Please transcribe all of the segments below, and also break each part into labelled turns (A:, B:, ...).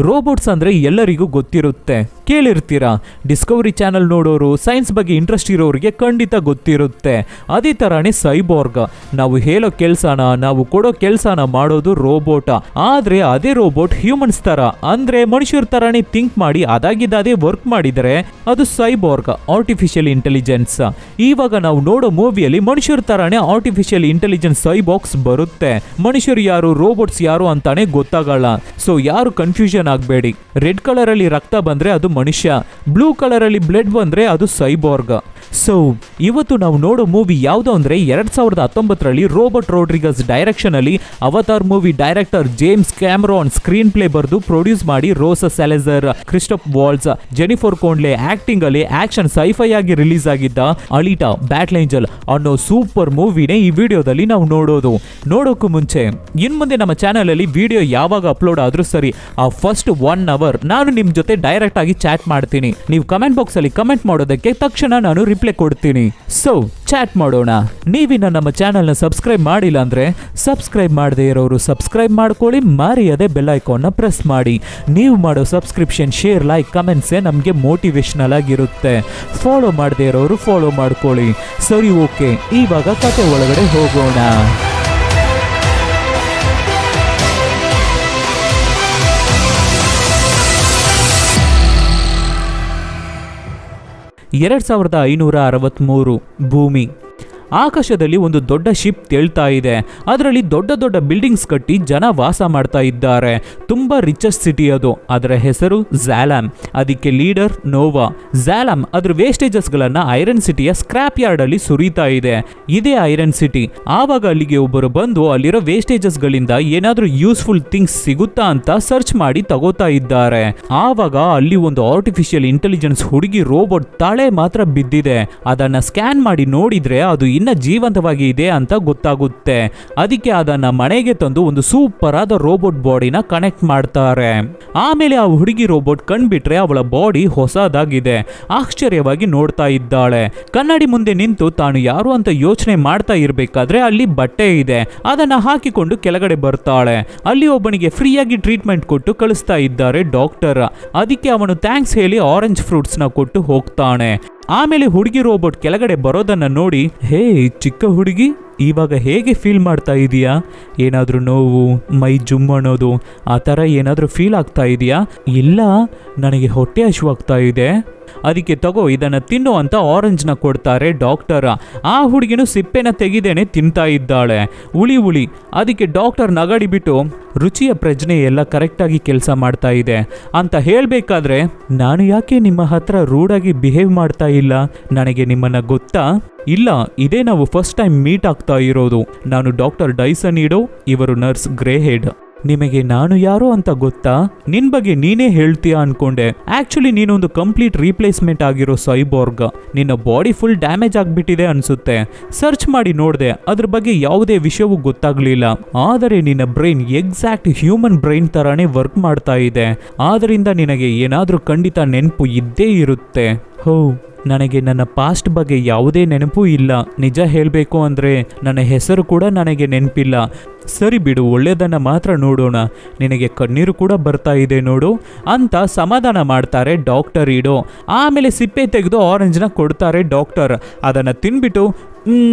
A: Robots ಅಂದ್ರೆ ಎಲ್ಲರಿಗೂ ಗೊತ್ತಿರುತ್ತೆ, ಕೇಳಿರ್ತೀರಾ. ಡಿಸ್ಕವರಿ ಚಾನಲ್ ನೋಡೋರು, ಸೈನ್ಸ್ ಬಗ್ಗೆ ಇಂಟ್ರೆಸ್ಟ್ ಇರೋರಿಗೆ ಖಂಡಿತ ಗೊತ್ತಿರುತ್ತೆ. ಅದೇ ತರಾನೇ ಸೈಬೋರ್ಗ್, ನಾವು ಹೇಳೋ ಕೆಲ್ಸನ, ನಾವು ಕೊಡೋ ಕೆಲ್ಸನ ಮಾಡೋದು ರೋಬೋಟ. ಆದ್ರೆ ಅದೇ ರೋಬೋಟ್ ಹ್ಯೂಮನ್ಸ್ ತರ ಅಂದ್ರೆ ಮನುಷ್ಯರ ತರಾನೇ ಥಿಂಕ್ ಮಾಡಿ ಅದಾಗಿದ್ದಾದೇ ವರ್ಕ್ ಮಾಡಿದರೆ ಅದು ಸೈಬೋರ್ಗ್, ಆರ್ಟಿಫಿಷಿಯಲ್ ಇಂಟೆಲಿಜೆನ್ಸ್. ಇವಾಗ ನಾವು ನೋಡೋ ಮೂವಿಯಲ್ಲಿ ಮನುಷ್ಯರ ತರಾನೇ ಆರ್ಟಿಫಿಷಿಯಲ್ ಇಂಟೆಲಿಜೆನ್ಸ್ ಸೈಬಾಕ್ಸ್ ಬರುತ್ತೆ. ಮನುಷ್ಯರು ಯಾರು, ರೋಬೋಟ್ಸ್ ಯಾರು ಅಂತಾನೆ ಗೊತ್ತಾಗಲ್ಲ. ಸೊ ಯಾರು ಕನ್ಫ್ಯೂಷನ್ ಆಗಬೇಡಿ. ರೆಡ್ ಕಲರ್ ಅಲ್ಲಿ ರಕ್ತ ಬಂದ್ರೆ ಅದು ಮನುಷ್ಯ, ಬ್ಲೂ ಕಲರ್ ಅಲ್ಲಿ ಬ್ಲಡ್ ಬಂದ್ರೆ ಅದು ಸೈಬೋರ್ಗ್. ಸೊ ಇವತ್ತು ನಾವು ನೋಡೋ ಮೂವಿ ಯಾವುದು ಅಂದ್ರೆ 2019ರಲ್ಲಿ ರೋಬರ್ಟ್ ರೋಡ್ರಿಗಸ್ ಡೈರೆಕ್ಷನ್ ಅಲ್ಲಿ avatar movie director James Cameron screen play ಬರೆದು ಪ್ರೊಡ್ಯೂಸ್ ಮಾಡಿ ರೋಸಾ ಸ್ಯಾಲೆಜರ್, ಕ್ರಿಸ್ಟೋಫ್ ವಾಲ್ಟ್ಸ್, ಜೆನಿಫರ್ ಕೋನ್ಲೆ ಆಕ್ಟಿಂಗ್ ಅಲ್ಲಿ ಆಕ್ಷನ್ ಸೈಫೈ ಆಗಿ ರಿಲೀಸ್ ಆಗಿದ್ದ ಅಲಿಟಾ ಬ್ಯಾಟಲ್ ಏಂಜಲ್ ಅನ್ನೋ ಸೂಪರ್ ಮೂವಿನೇ ಈ ವಿಡಿಯೋದಲ್ಲಿ ನಾವು ನೋಡೋಕ್ಕೂ ಮುಂಚೆ ಇನ್ಮುಂದೆ ನಮ್ಮ ಚಾನೆಲ್ ಅಲ್ಲಿ ವಿಡಿಯೋ ಯಾವಾಗ ಅಪ್ಲೋಡ್ ಆದ್ರೂ ಸರಿ, ಆ ಫಸ್ಟ್ 1 hour ನಾನು ನಿಮ್ ಜೊತೆ ಡೈರೆಕ್ಟ್ ಆಗಿ ಚಾಟ್ ಮಾಡ್ತೀನಿ. ನೀವು ಕಮೆಂಟ್ ಬಾಕ್ಸ್ ಅಲ್ಲಿ ಕಮೆಂಟ್ ಮಾಡೋದಕ್ಕೆ ತಕ್ಷಣ ನಾನು ರಿಪ್ಲೈ ಕೊಡ್ತೀನಿ. ಸೊ ಚಾಟ್ ಮಾಡೋಣ. ನೀವಿನ್ನ ನಮ್ಮ ಚಾನೆಲ್ನ ಸಬ್ಸ್ಕ್ರೈಬ್ ಮಾಡಿಲ್ಲ ಅಂದ್ರೆ ಸಬ್ಸ್ಕ್ರೈಬ್ ಮಾಡದೇ ಇರೋರು ಸಬ್ಸ್ಕ್ರೈಬ್ ಮಾಡ್ಕೊಳ್ಳಿ, ಮರೆಯದೆ ಬೆಲ್ ಐಕಾನ್ನ ಪ್ರೆಸ್ ಮಾಡಿ. ನೀವು ಮಾಡೋ ಸಬ್ಸ್ಕ್ರಿಪ್ಷನ್, ಶೇರ್, ಲೈಕ್, ಕಮೆಂಟ್ಸೇ ನಮಗೆ ಮೋಟಿವೇಶನಲ್ ಆಗಿರುತ್ತೆ. ಫಾಲೋ ಮಾಡದೇ ಇರೋರು ಫಾಲೋ ಮಾಡ್ಕೊಳ್ಳಿ. ಸರಿ, ಓಕೆ, ಇವಾಗ ಕತೆ ಒಳಗಡೆ ಹೋಗೋಣ. 2563 ಭೂಮಿ. ಆಕಾಶದಲ್ಲಿ ಒಂದು ದೊಡ್ಡ ಶಿಪ್ ತೇಳ್ತಾ ಇದೆ. ಅದರಲ್ಲಿ ದೊಡ್ಡ ದೊಡ್ಡ ಬಿಲ್ಡಿಂಗ್ಸ್ ಕಟ್ಟಿ ಜನ ವಾಸ ಮಾಡ್ತಾ ಇದ್ದಾರೆ. ತುಂಬಾ ರಿಚೆಸ್ಟ್ ಸಿಟಿ ಅದು. ಅದರ ಹೆಸರು ಝಾಲಮ್. ಅದಕ್ಕೆ ಲೀಡರ್ ನೋವಾ. ಝಾಲಮ್ ಅದ್ರ ವೇಸ್ಟೇಜಸ್ ಗಳನ್ನ ಐರನ್ ಸಿಟಿಯ ಸ್ಕ್ರಾಪ್ ಯಾರ್ಡ್ ಅಲ್ಲಿ ಸುರಿತಾ ಇದೆ. ಇದೇ ಐರನ್ ಸಿಟಿ. ಆವಾಗ ಅಲ್ಲಿಗೆ ಒಬ್ಬರು ಬಂದು ಅಲ್ಲಿರೋ ವೇಸ್ಟೇಜಸ್ ಗಳಿಂದ ಏನಾದ್ರೂ ಯೂಸ್ಫುಲ್ ಥಿಂಗ್ಸ್ ಸಿಗುತ್ತಾ ಅಂತ ಸರ್ಚ್ ಮಾಡಿ ತಗೋತಾ ಇದ್ದಾರೆ. ಆವಾಗ ಅಲ್ಲಿ ಒಂದು ಆರ್ಟಿಫಿಷಿಯಲ್ ಇಂಟೆಲಿಜೆನ್ಸ್ ಹುಡುಗಿ ರೋಬೋಟ್ ತಲೆ ಮಾತ್ರ ಬಿದ್ದಿದೆ. ಅದನ್ನ ಸ್ಕ್ಯಾನ್ ಮಾಡಿ ನೋಡಿದ್ರೆ ಅದು ಇನ್ನ ಜೀವಂತವಾಗಿ ಇದೆ ಅಂತ ಗೊತ್ತಾಗುತ್ತೆ. ಅದಕ್ಕೆ ಅದನ್ನ ಮನೆಗೆ ತಂದು ಒಂದು ಸೂಪರ್ ಆದ ರೋಬೋಟ್ ಬಾಡಿನ ಕನೆಕ್ಟ್ ಮಾಡ್ತಾರೆ. ಆಮೇಲೆ ಆ ಹುಡುಗಿ ರೋಬೋಟ್ ಕಣ್ಬಿಟ್ರೆ ಅವಳ ಬಾಡಿ ಹೊಸದಾಗಿದೆ. ಆಶ್ಚರ್ಯವಾಗಿ ನೋಡ್ತಾ ಇದ್ದಾಳೆ. ಕನ್ನಡಿ ಮುಂದೆ ನಿಂತು ತಾನು ಯಾರು ಅಂತ ಯೋಚನೆ ಮಾಡ್ತಾ ಇರ್ಬೇಕಾದ್ರೆ ಅಲ್ಲಿ ಬಟ್ಟೆ ಇದೆ. ಅದನ್ನ ಹಾಕಿಕೊಂಡು ಕೆಳಗಡೆ ಬರ್ತಾಳೆ. ಅಲ್ಲಿ ಒಬ್ಬನಿಗೆ ಫ್ರೀಯಾಗಿ ಟ್ರೀಟ್ಮೆಂಟ್ ಕೊಟ್ಟು ಕಳಿಸ್ತಾ ಇದ್ದಾರೆ ಡಾಕ್ಟರ್. ಅದಕ್ಕೆ ಅವನು ಥ್ಯಾಂಕ್ಸ್ ಹೇಳಿ ಆರೆಂಜ್ ಫ್ರೂಟ್ಸ್ ನ ಕೊಟ್ಟು ಹೋಗ್ತಾನೆ. ಆಮೇಲೆ ಹುಡುಗಿ ರೋಬೋಟ್ ಕೆಳಗಡೆ ಬರೋದನ್ನ ನೋಡಿ, ಹೇ ಚಿಕ್ಕ ಹುಡುಗಿ, ಇವಾಗ ಹೇಗೆ ಫೀಲ್ ಮಾಡ್ತಾ ಇದೀಯಾ? ಏನಾದರೂ ನೋವು, ಮೈ ಜುಮ್ ಅನ್ನೋದು ಆ ಥರ ಏನಾದರೂ ಫೀಲ್ ಆಗ್ತಾ ಇದೆಯಾ? ಇಲ್ಲ, ನನಗೆ ಹೊಟ್ಟೆ ಹಸಿವಾಗ್ತಾ ಇದೆ. ಅದಕ್ಕೆ ತಗೋ ಇದನ್ನ ತಿನ್ನು ಅಂತ ಆರೆಂಜ್ನ ಕೊಡ್ತಾರೆ ಡಾಕ್ಟರ್. ಆ ಹುಡುಗಿನೂ ಸಿಪ್ಪೆನ ತೆಗಿದೇನೆ ತಿಂತಾ ಇದ್ದಾಳೆ. ಉಳಿ. ಅದಕ್ಕೆ ಡಾಕ್ಟರ್ ನಗಾಡಿ ಬಿಟ್ಟು, ರುಚಿಯ ಪ್ರಜ್ಞೆ ಎಲ್ಲ ಕರೆಕ್ಟಾಗಿ ಕೆಲಸ ಮಾಡ್ತಾ ಇದೆ ಅಂತ ಹೇಳಬೇಕಾದ್ರೆ, ನಾನು ಯಾಕೆ ನಿಮ್ಮ ಹತ್ರ ರೂಡಾಗಿ ಬಿಹೇವ್ ಮಾಡ್ತಾ ಇಲ್ಲ? ನನಗೆ ನಿಮ್ಮನ್ನ ಗೊತ್ತಾ? ಇಲ್ಲ, ಇದೇ ನಾವು ಫಸ್ಟ್ ಟೈಮ್ ಮೀಟ್ ಆಗ್ತಾ ಇರೋದು. ನಾನು ಡಾಕ್ಟರ್ ಡೈಸನ್ ಈಡೋ, ಇವರು ನರ್ಸ್ ಗ್ರೇ ಹೆಡ್. ನಿಮಗೆ ನಾನು ಯಾರೋ ಅಂತ ಗೊತ್ತಾ? ನಿನ್ ಬಗ್ಗೆ ನೀನೇ ಹೇಳ್ತೀಯಾ ಅನ್ಕೊಂಡೆ. ಆಕ್ಚುಲಿ ನೀನೊಂದು ಕಂಪ್ಲೀಟ್ ರೀಪ್ಲೇಸ್ಮೆಂಟ್ ಆಗಿರೋ ಸೈಬೋರ್ಗ್. ನಿನ್ನ ಬಾಡಿ ಫುಲ್ ಡ್ಯಾಮೇಜ್ ಆಗ್ಬಿಟ್ಟಿದೆ ಅನ್ಸುತ್ತೆ. ಸರ್ಚ್ ಮಾಡಿ ನೋಡ್ದೆ, ಅದ್ರ ಬಗ್ಗೆ ಯಾವುದೇ ವಿಷಯವೂ ಗೊತ್ತಾಗ್ಲಿಲ್ಲ. ಆದರೆ ನಿನ್ನ ಬ್ರೈನ್ ಎಕ್ಸಾಕ್ಟ್ ಹ್ಯೂಮನ್ ಬ್ರೈನ್ ತರಾನೇ ವರ್ಕ್ ಮಾಡ್ತಾ ಇದೆ. ಆದ್ರಿಂದ ನಿನಗೆ ಏನಾದ್ರೂ ಖಂಡಿತ ನೆನಪು ಇದ್ದೇ ಇರುತ್ತೆ. ಹೋ, ನನಗೆ ನನ್ನ ಪಾಸ್ಟ್ ಬಗ್ಗೆ ಯಾವುದೇ ನೆನಪು ಇಲ್ಲ. ನಿಜ ಹೇಳಬೇಕು ಅಂದರೆ ನನ್ನ ಹೆಸರು ಕೂಡ ನನಗೆ ನೆನಪಿಲ್ಲ. ಸರಿ ಬಿಡು, ಒಳ್ಳೆಯದನ್ನು ಮಾತ್ರ ನೋಡೋಣ. ನಿನಗೆ ಕಣ್ಣೀರು ಕೂಡ ಬರ್ತಾ ಇದೆ ನೋಡು ಅಂತ ಸಮಾಧಾನ ಮಾಡ್ತಾರೆ ಡಾಕ್ಟರ್ ಈಡೋ. ಆಮೇಲೆ ಸಿಪ್ಪೆ ತೆಗೆದು ಆರೆಂಜ್ನ ಕೊಡ್ತಾರೆ ಡಾಕ್ಟರ್. ಅದನ್ನು ತಿನ್ಬಿಟ್ಟು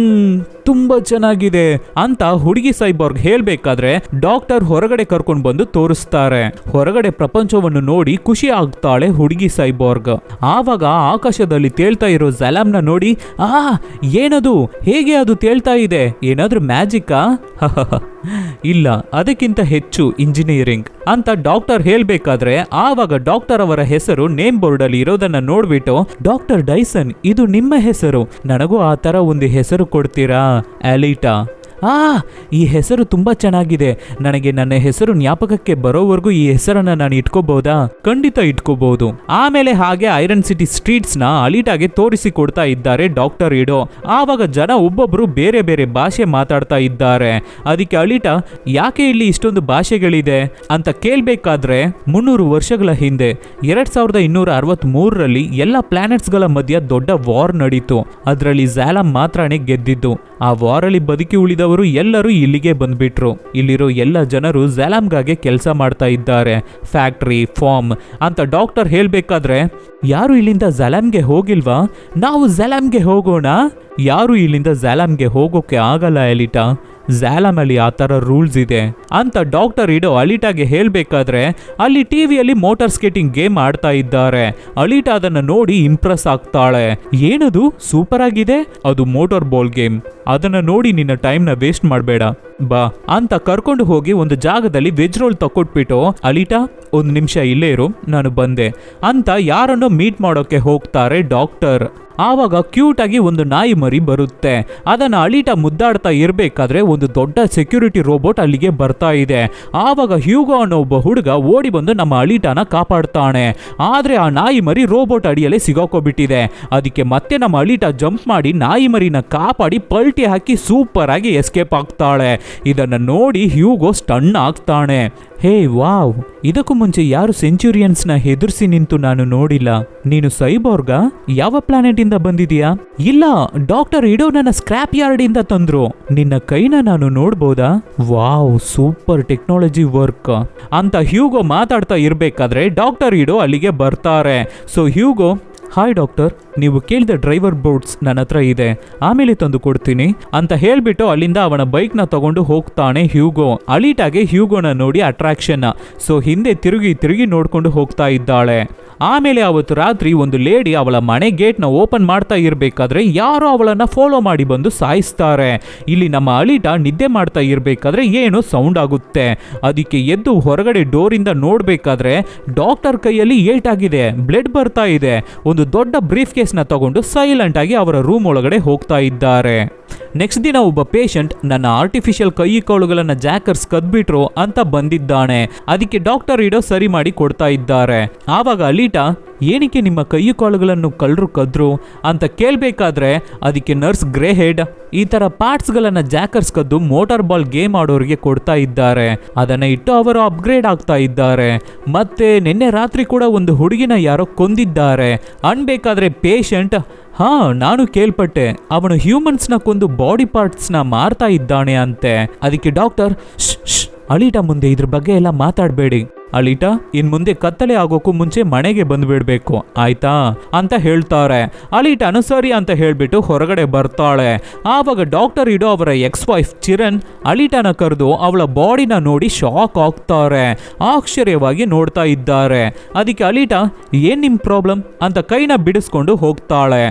A: ತುಂಬ ಚೆನ್ನಾಗಿದೆ ಅಂತ ಹುಡುಗಿ ಸೈಬೋರ್ಗ್ ಹೇಳ್ಬೇಕಾದ್ರೆ ಡಾಕ್ಟರ್ ಹೊರಗಡೆ ಕರ್ಕೊಂಡು ಬಂದು ತೋರಿಸ್ತಾರೆ. ಹೊರಗಡೆ ಪ್ರಪಂಚವನ್ನು ನೋಡಿ ಖುಷಿ ಆಗ್ತಾಳೆ ಹುಡುಗಿ ಸೈಬೋರ್ಗ್. ಆವಾಗ ಆಕಾಶದಲ್ಲಿ ತೇಳ್ತಾ ಇರೋ ಝಾಲಮ್ನ ನೋಡಿ, ಏನದು, ಹೇಗೆ ಅದು ತೇಳ್ತಾ ಇದೆ? ಏನಾದ್ರೂ ಮ್ಯಾಜಿಕಾ? ಇಲ್ಲ, ಅದಕ್ಕಿಂತ ಹೆಚ್ಚು ಇಂಜಿನಿಯರಿಂಗ್ ಅಂತ ಡಾಕ್ಟರ್ ಹೇಳ್ಬೇಕಾದ್ರೆ ಆವಾಗ ಡಾಕ್ಟರ್ ಅವರ ಹೆಸರು ನೇಮ್ ಬೋರ್ಡ್ ಅಲ್ಲಿ ಇರೋದನ್ನ ನೋಡ್ಬಿಟ್ಟು, ಡಾಕ್ಟರ್ ಡೈಸನ್, ಇದು ನಿಮ್ಮ ಹೆಸರು, ನನಗೂ ಆ ತರ ಒಂದು ಹೆಸರು ಕೊಡ್ತೀರಾ? ಅಲಿಟಾ. ಈ ಹೆಸರು ತುಂಬಾ ಚೆನ್ನಾಗಿದೆ. ನನಗೆ ನನ್ನ ಹೆಸರು ಜ್ಞಾಪಕಕ್ಕೆ ಬರೋವರೆಗೂ ಈ ಹೆಸರನ್ನ ನಾನು ಇಟ್ಕೋಬಹುದಾ? ಖಂಡಿತ ಇಟ್ಕೋಬಹುದು. ಆಮೇಲೆ ಹಾಗೆ ಐರನ್ ಸಿಟಿ ಸ್ಟ್ರೀಟ್ಸ್ ನ ಅಲಿಟಾಗೆ ತೋರಿಸಿ ಕೊಡ್ತಾ ಇದ್ದಾರೆ ಡಾಕ್ಟರ್ ಈಡೋ. ಆವಾಗ ಜನ ಒಬ್ಬೊಬ್ರು ಬೇರೆ ಬೇರೆ ಭಾಷೆ ಮಾತಾಡ್ತಾ ಇದ್ದಾರೆ. ಅದಕ್ಕೆ ಅಲಿಟಾ, ಯಾಕೆ ಇಲ್ಲಿ ಇಷ್ಟೊಂದು ಭಾಷೆಗಳಿದೆ ಅಂತ ಕೇಳ್ಬೇಕಾದ್ರೆ, 300 ವರ್ಷಗಳ ಹಿಂದೆ 2263ರಲ್ಲಿ ಎಲ್ಲ ಪ್ಲಾನೆಟ್ಸ್ ಗಳ ಮಧ್ಯ ದೊಡ್ಡ ವಾರ್ ನಡೀತು. ಅದರಲ್ಲಿ ಝಾಲಮ್ ಮಾತ್ರನೇ ಗೆದ್ದಿದ್ದು. ಆ ವಾರಲ್ಲಿ ಬದುಕಿ ಉಳಿದವರು ಕಂಪನಿಯವರು ಎಲ್ಲರೂ ಇಲ್ಲಿಗೆ ಬಂದ್ಬಿಟ್ರು. ಇಲ್ಲಿರೋ ಎಲ್ಲ ಜನರು ಝಾಲಾಮ್ಗಾಗೆ ಕೆಲಸ ಮಾಡ್ತಾ ಇದ್ದಾರೆ, ಫ್ಯಾಕ್ಟ್ರಿ, ಫಾರ್ಮ್ ಅಂತ ಡಾಕ್ಟರ್ ಹೇಳ್ಬೇಕಾದ್ರೆ, ಯಾರು ಇಲ್ಲಿಂದ ಝಾಲಾಮ್ಗೆ ಹೋಗಿಲ್ವಾ? ನಾವು ಝಾಲಾಮ್ಗೆ ಹೋಗೋಣ. ಯಾರು ಇಲ್ಲಿಂದ ಝಾಲಾಮ್ಗೆ ಹೋಗೋಕೆ ಆಗಲ್ಲ ಎಲಿಟಾ, ಝಾಲಾಮಲ್ಲಿ ಆ ಥರ ರೂಲ್ಸ್ ಇದೆ ಅಂತ ಡಾಕ್ಟರ್ ಇಡೋ ಅಲಿಟಾಗೆ ಹೇಳ್ಬೇಕಾದ್ರೆ, ಅಲ್ಲಿ ಟಿವಿಯಲ್ಲಿ ಮೋಟಾರ್ ಸ್ಕೇಟಿಂಗ್ ಗೇಮ್ ಆಡ್ತಾ ಇದ್ದಾರೆ. ಅಲಿಟಾ ಅದನ್ನ ನೋಡಿ ಇಂಪ್ರೆಸ್ ಆಗ್ತಾಳೆ. ಏನದು ಸೂಪರ್ ಆಗಿದೆ, ಅದು ಮೋಟಾರ್ ಬಾಲ್ ಗೇಮ್, ಅದನ್ನ ನೋಡಿ ನಿನ್ನ ಟೈಮ್ನ ವೇಸ್ಟ್ ಮಾಡಬೇಡ ಬಾ ಅಂತ ಕರ್ಕೊಂಡು ಹೋಗಿ ಒಂದು ಜಾಗದಲ್ಲಿ ವೆಜ್ ರೋಲ್ ತಕೊಟ್ಬಿಟ್ಟು, ಅಲಿಟಾ ಒಂದು ನಿಮಿಷ ಇಲ್ಲೇ ಇರು, ನಾನು ಬಂದೆ ಅಂತ ಯಾರನ್ನೋ ಮೀಟ್ ಮಾಡೋಕೆ ಹೋಗ್ತಾರೆ ಡಾಕ್ಟರ್. ಆವಾಗ ಕ್ಯೂಟ್ ಆಗಿ ಒಂದು ನಾಯಿ ಮರಿ ಬರುತ್ತೆ. ಅದನ್ನ ಅಲಿಟಾ ಮುದ್ದಾಡ್ತಾ ಇರ್ಬೇಕಾದ್ರೆ ಒಂದು ದೊಡ್ಡ ಸೆಕ್ಯೂರಿಟಿ ರೋಬೋಟ್ ಅಲ್ಲಿಗೆ ಬರ್ತಾ ಇದೆ. ಆವಾಗ ಹ್ಯೂಗೋ ಅನ್ನೋ ಒಬ್ಬ ಹುಡುಗ ಓಡಿ ಬಂದು ನಮ್ಮ ಅಲಿಟಾನ ಕಾಪಾಡ್ತಾನೆ. ಆದ್ರೆ ಆ ನಾಯಿ ಮರಿ ರೋಬೋಟ್ ಅಡಿಯಲ್ಲೇ ಸಿಗಾಕೋಬಿಟ್ಟಿದೆ. ಅದಕ್ಕೆ ಮತ್ತೆ ನಮ್ಮ ಅಲಿಟಾ ಜಂಪ್ ಮಾಡಿ ನಾಯಿ ಮರಿನ ಕಾಪಾಡಿ ಪಲ್ಟಿ ಹಾಕಿ ಸೂಪರ್ ಆಗಿ ಎಸ್ಕೇಪ್ ಆಗ್ತಾಳೆ. ಇದನ್ನ ನೋಡಿ ಹ್ಯೂಗೋ ಸ್ಟನ್ ಆಗ್ತಾನೆ. ಹೇ ವಾವ್, ಇದಕ್ಕೂ ಮುಂಚೆ ಯಾರು ಸೆಂಚುರಿಯನ್ಸ್ನ ಹೆದರ್ಸಿ ನಿಂತು ನಾನು ನೋಡಿಲ್ಲ. ನೀನು ಸೈಬೋರ್ಗ? ಯಾವ ಪ್ಲಾನೆಟ್ ಇಂದ ಬಂದಿದೀಯಾ? ಇಲ್ಲ, ಡಾಕ್ಟರ್ ಇಡೋ ನನ್ನ ಸ್ಕ್ರಾಪ್ ಯಾರ್ಡ್ ಇಂದ ತಂದ್ರು. ನಿನ್ನ ಕೈನ ನಾನು ನೋಡ್ಬೋದಾ? ವಾವ್, ಸೂಪರ್ ಟೆಕ್ನಾಲಜಿ ವರ್ಕ್ ಅಂತ ಹ್ಯೂಗೋ ಮಾತಾಡ್ತಾ ಇರ್ಬೇಕಾದ್ರೆ ಡಾಕ್ಟರ್ ಇಡೋ ಅಲ್ಲಿಗೆ ಬರ್ತಾರೆ. ಸೊ ಹ್ಯೂಗೋ, ಹಾಯ್ ಡಾಕ್ಟರ್, ನೀವು ಕೇಳಿದ ಡ್ರೈವರ್ ಬೋರ್ಡ್ಸ್ ನನ್ನ ಹತ್ರ ಇದೆ, ಆಮೇಲೆ ತಂದು ಕೊಡ್ತೀನಿ ಅಂತ ಹೇಳ್ಬಿಟ್ಟು ಅಲ್ಲಿಂದ ಅವನ ಬೈಕ್ನ ತಗೊಂಡು ಹೋಗ್ತಾನೆ ಹ್ಯೂಗೋ. ಅಲಿಟಾಗೆ ಹ್ಯೂಗೋನ ನೋಡಿ ಅಟ್ರಾಕ್ಷನ್, ಸೊ ಹಿಂದೆ ತಿರುಗಿ ನೋಡ್ಕೊಂಡು ಹೋಗ್ತಾ ಇದ್ದಾಳೆ. ಆಮೇಲೆ ಅವತ್ತು ರಾತ್ರಿ ಒಂದು ಲೇಡಿ ಅವಳ ಮನೆ ಗೇಟ್ನ ಓಪನ್ ಮಾಡ್ತಾ ಇರಬೇಕಾದ್ರೆ ಯಾರೋ ಅವಳನ್ನ ಫಾಲೋ ಮಾಡಿ ಬಂದು ಸಾಯಿಸ್ತಾರೆ. ಇಲ್ಲಿ ನಮ್ಮ ಅಲಿಟಾ ನಿದ್ದೆ ಮಾಡ್ತಾ ಇರಬೇಕಾದ್ರೆ ಏನೋ ಸೌಂಡ್ ಆಗುತ್ತೆ. ಅದಕ್ಕೆ ಎದ್ದು ಹೊರಗಡೆ ಡೋರಿಂದ ನೋಡ್ಬೇಕಾದ್ರೆ ಡಾಕ್ಟರ್ ಕೈಯಲ್ಲಿ ಏಟಾಗಿದೆ, ಬ್ಲಡ್ ಬರ್ತಾ ಇದೆ. ಒಂದು ದೊಡ್ಡ ಬ್ರೀಫ್ ಕೇಸ್ನ ತಗೊಂಡು ಸೈಲೆಂಟ್ ಆಗಿ ಅವರ ರೂಮ್ ಒಳಗಡೆ ಹೋಗ್ತಾ ಇದ್ದಾರೆ. ನೆಕ್ಸ್ಟ್ ದಿನ ಒಬ್ಬ ಪೇಷಂಟ್ ನನ್ನ ಆರ್ಟಿಫಿಷಿಯಲ್ ಕೈ ಕಾಲುಗಳನ್ನ ಜಾಕರ್ಸ್ ಕದ್ಬಿಟ್ರು ಅಂತ ಬಂದಿದ್ದಾನೆ. ಅದಕ್ಕೆ ಡಾಕ್ಟರ್ ಇಡೋ ಸರಿ ಮಾಡಿ ಕೊಡ್ತಾ ಇದ್ದಾರೆ. ಆವಾಗ ಅಲಿಟಾ, ಏನಕ್ಕೆ ನಿಮ್ಮ ಕೈ ಕಾಲುಗಳನ್ನು ಕಳ್ಳರು ಕದ್ರು ಅಂತ ಕೇಳಬೇಕಾದ್ರೆ ಅದಕ್ಕೆ ನರ್ಸ್ ಗ್ರೇ ಹೆಡ್ ಈ ತರ ಪಾರ್ಟ್ಸ್ಗಳನ್ನ ಜಾಕರ್ಸ್ ಕದ್ದು ಮೋಟಾರ್ ಬಾಲ್ ಗೇಮ್ ಆಡೋರಿಗೆ ಕೊಡ್ತಾ ಇದ್ದಾರೆ. ಅದನ್ನ ಇಟ್ಟು ಅವರು ಅಪ್ಗ್ರೇಡ್ ಆಗ್ತಾ ಇದ್ದಾರೆ. ಮತ್ತೆ ನಿನ್ನೆ ರಾತ್ರಿ ಕೂಡ ಒಂದು ಹುಡುಗಿನ ಯಾರೋ ಕೊಂದಿದ್ದಾರೆ ಅನ್ಬೇಕಾದ್ರೆ ಪೇಷಂಟ್, ಹಾ ನಾನು ಕೇಳ್ಪಟ್ಟೆ, ಅವನು ಹ್ಯೂಮನ್ಸ್ನ ಕೊಂದು ಬಾಡಿ ಪಾರ್ಟ್ಸ್ನ ಮಾರ್ತಾ ಇದ್ದಾನೆ ಅಂತೆ. ಅದಕ್ಕೆ ಡಾಕ್ಟರ್, ಅಲಿಟಾ ಮುಂದೆ ಇದ್ರ ಬಗ್ಗೆ ಎಲ್ಲ ಮಾತಾಡಬೇಡಿ, ಅಲಿಟಾ ಇನ್ ಮುಂದೆ ಕತ್ತಲೆ ಆಗೋಕ್ಕೂ ಮುಂಚೆ ಮನೆಗೆ ಬಂದ್ಬಿಡ್ಬೇಕು ಆಯ್ತಾ ಅಂತ ಹೇಳ್ತಾರೆ. ಅಲಿಟಾನು ಸರಿ ಅಂತ ಹೇಳ್ಬಿಟ್ಟು ಹೊರಗಡೆ ಬರ್ತಾಳೆ. ಆವಾಗ ಡಾಕ್ಟರ್ ಇಡೋ ಅವರ ಎಕ್ಸ್ ವೈಫ್ ಚಿರಣ್ ಅಲಿಟಾನ ಕರೆದು ಅವಳ ಬಾಡಿನ ನೋಡಿ ಶಾಕ್ ಆಗ್ತಾರೆ. ಆಶ್ಚರ್ಯವಾಗಿ ನೋಡ್ತಾ ಇದ್ದಾರೆ. ಅದಕ್ಕೆ ಅಲಿಟಾ, ಏನ್ ನಿಮ್ ಪ್ರಾಬ್ಲಮ್ ಅಂತ ಕೈನ ಬಿಡಿಸ್ಕೊಂಡು ಹೋಗ್ತಾಳೆ.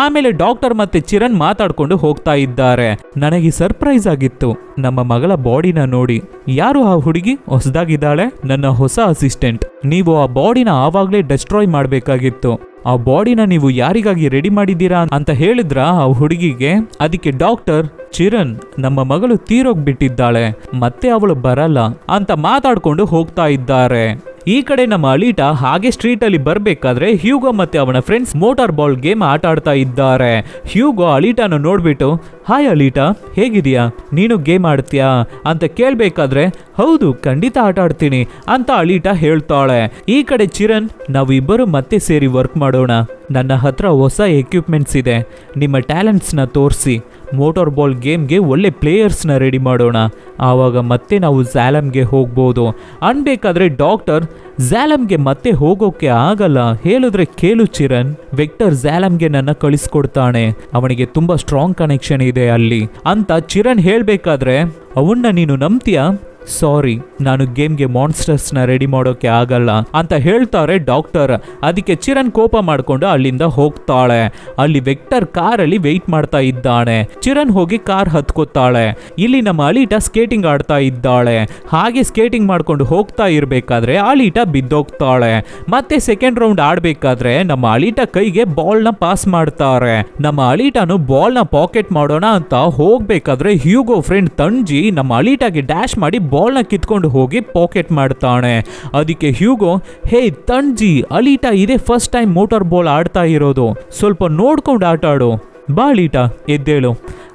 A: ಆಮೇಲೆ ಡಾಕ್ಟರ್ ಮತ್ತೆ ಚಿರಣ್ ಮಾತಾಡ್ಕೊಂಡು ಹೋಗ್ತಾ ಇದ್ದಾರೆ. ನನಗೆ ಸರ್ಪ್ರೈಸ್ ಆಗಿತ್ತು ನಮ್ಮ ಮಗಳ ಬಾಡಿನ ನೋಡಿ. ಯಾರು ಆ ಹುಡುಗಿ? ಹೊಸದಾಗಿದ್ದಾಳೆ, ನನ್ನ ಹೊಸ ಅಸಿಸ್ಟೆಂಟ್. ನೀವು ಆ ಬಾಡಿನ ಆವಾಗಲೇ ಡೆಸ್ಟ್ರಾಯ್ ಮಾಡಬೇಕಾಗಿತ್ತು. ಆ ಬಾಡಿನ ನೀವು ಯಾರಿಗಾಗಿ ರೆಡಿ ಮಾಡಿದ್ದೀರಾ ಅಂತ ಹೇಳಿದ್ರ ಆ ಹುಡುಗಿಗೆ. ಅದಕ್ಕೆ ಡಾಕ್ಟರ್, ಚಿರಣ್ ನಮ್ಮ ಮಗಳು ತೀರೋಗ್ಬಿಟ್ಟಿದ್ದಾಳೆ, ಮತ್ತೆ ಅವಳು ಬರಲ್ಲ ಅಂತ ಮಾತಾಡ್ಕೊಂಡು ಹೋಗ್ತಾ ಇದ್ದಾರೆ. ಈ ಕಡೆ ನಮ್ಮ ಅಲಿಟಾ ಹಾಗೆ ಸ್ಟ್ರೀಟ್ ಅಲ್ಲಿ ಬರ್ಬೇಕಾದ್ರೆ ಹ್ಯೂಗೋ ಮತ್ತೆ ಅವನ ಫ್ರೆಂಡ್ಸ್ ಮೋಟಾರ್ ಬಾಲ್ ಗೇಮ್ ಆಟ ಆಡ್ತಾ ಇದ್ದಾರೆ. ಹ್ಯೂಗೋ ಅಲಿಟಾನ ನೋಡ್ಬಿಟ್ಟು, ಹಾಯ್ ಅಲಿಟಾ, ಹೇಗಿದೆಯಾ, ನೀನು ಗೇಮ್ ಆಡ್ತೀಯಾ ಅಂತ ಕೇಳ್ಬೇಕಾದ್ರೆ, ಹೌದು ಖಂಡಿತ ಆಟ ಆಡ್ತೀನಿ ಅಂತ ಅಲಿಟಾ ಹೇಳ್ತಾಳೆ. ಈ ಕಡೆ ಚಿರಣ್, ನಾವು ಇಬ್ಬರು ಮತ್ತೆ ಸೇರಿ ವರ್ಕ್ ಮಾಡೋಣ, ನನ್ನ ಹತ್ರ ಹೊಸ ಎಕ್ವಿಪ್ಮೆಂಟ್ಸ್ ಇದೆ, ನಿಮ್ಮ ಟ್ಯಾಲೆಂಟ್ಸ್ನ ತೋರಿಸಿ ಮೋಟಾರ್ ಬಾಲ್ ಗೇಮ್ಗೆ ಒಳ್ಳೆ ಪ್ಲೇಯರ್ಸ್ನ ರೆಡಿ ಮಾಡೋಣ, ಆವಾಗ ಮತ್ತೆ ನಾವು ಝಾಲಮ್ಗೆ ಹೋಗ್ಬೋದು ಅನ್ಬೇಕಾದ್ರೆ ಡಾಕ್ಟರ್, ಝಾಲಮ್ಗೆ ಮತ್ತೆ ಹೋಗೋಕೆ ಆಗಲ್ಲ, ಹೇಳಿದ್ರೆ ಕೇಳು ಚಿರಣ್, ವೆಕ್ಟರ್ ಝಾಲಮ್ಗೆ ನನ್ನ ಕಳಿಸ್ಕೊಡ್ತಾನೆ, ಅವನಿಗೆ ತುಂಬಾ ಸ್ಟ್ರಾಂಗ್ ಕನೆಕ್ಷನ್ ಇದೆ ಅಲ್ಲಿ ಅಂತ ಚಿರಣ್ ಹೇಳ್ಬೇಕಾದ್ರೆ, ಅವನ್ನ ನೀನು ನಂಬ್ತೀಯಾ? ಸಾರಿ, ನಾನು ಗೇಮ್ಗೆ ಮಾನ್ಸ್ಟರ್ಸ್ನ ರೆಡಿ ಮಾಡೋಕೆ ಆಗಲ್ಲ ಅಂತ ಹೇಳ್ತಾರೆ ಡಾಕ್ಟರ್. ಅದಕ್ಕೆ ಚಿರಣ್ ಕೋಪ ಮಾಡ್ಕೊಂಡು ಅಲ್ಲಿಂದ ಹೋಗ್ತಾಳೆ. ಅಲ್ಲಿ ವೆಕ್ಟರ್ ಕಾರಲ್ಲಿ ವೆಯ್ಟ್ ಮಾಡ್ತಾ ಇದ್ದಾನೆ. ಚಿರಣ್ ಹೋಗಿ ಕಾರ್ ಹತ್ಕೋತಾಳೆ. ಇಲ್ಲಿ ನಮ್ಮ ಅಲಿಟಾ ಸ್ಕೇಟಿಂಗ್ ಆಡ್ತಾ ಇದ್ದಾಳೆ. ಹಾಗೆ ಸ್ಕೇಟಿಂಗ್ ಮಾಡ್ಕೊಂಡು ಹೋಗ್ತಾ ಇರ್ಬೇಕಾದ್ರೆ ಅಲಿಟಾ ಬಿದ್ದೋಗ್ತಾಳೆ. ಮತ್ತೆ ಸೆಕೆಂಡ್ ರೌಂಡ್ ಆಡ್ಬೇಕಾದ್ರೆ ನಮ್ಮ ಅಲಿಟಾ ಕೈಗೆ ಬಾಲ್ ನ ಪಾಸ್ ಮಾಡ್ತಾರೆ. ನಮ್ಮ ಅಲಿಟಾನು ಬಾಲ್ ನ ಪಾಕೆಟ್ ಮಾಡೋಣ ಅಂತ ಹೋಗ್ಬೇಕಾದ್ರೆ ಹ್ಯೂಗೋ ಫ್ರೆಂಡ್ ತಂಜಿ ನಮ್ಮ ಅಲಿಟಾಗೆ ಡ್ಯಾಶ್ ಮಾಡಿ ಬಾಲ್ ನ ಕಿತ್ಕೊಂಡು ಹೋಗಿ ಪಾಕೆಟ್ ಮಾಡ್ತಾನೆ. ಅದಕ್ಕೆ ಹ್ಯೂಗೋ, ಹೇ ತಂಜಿ, ಅಲಿಟಾ ಇದೇ ಫಸ್ಟ್ ಟೈಮ್ ಮೋಟಾರ್ ಬಾಲ್ ಆಡ್ತಾ ಇರೋದು, ಸ್ವಲ್ಪ ನೋಡ್ಕೊಂಡು ಆಟ ಆಡು, ಬಾ ಅಲಿಟಾ ಎದ್ದೇಳು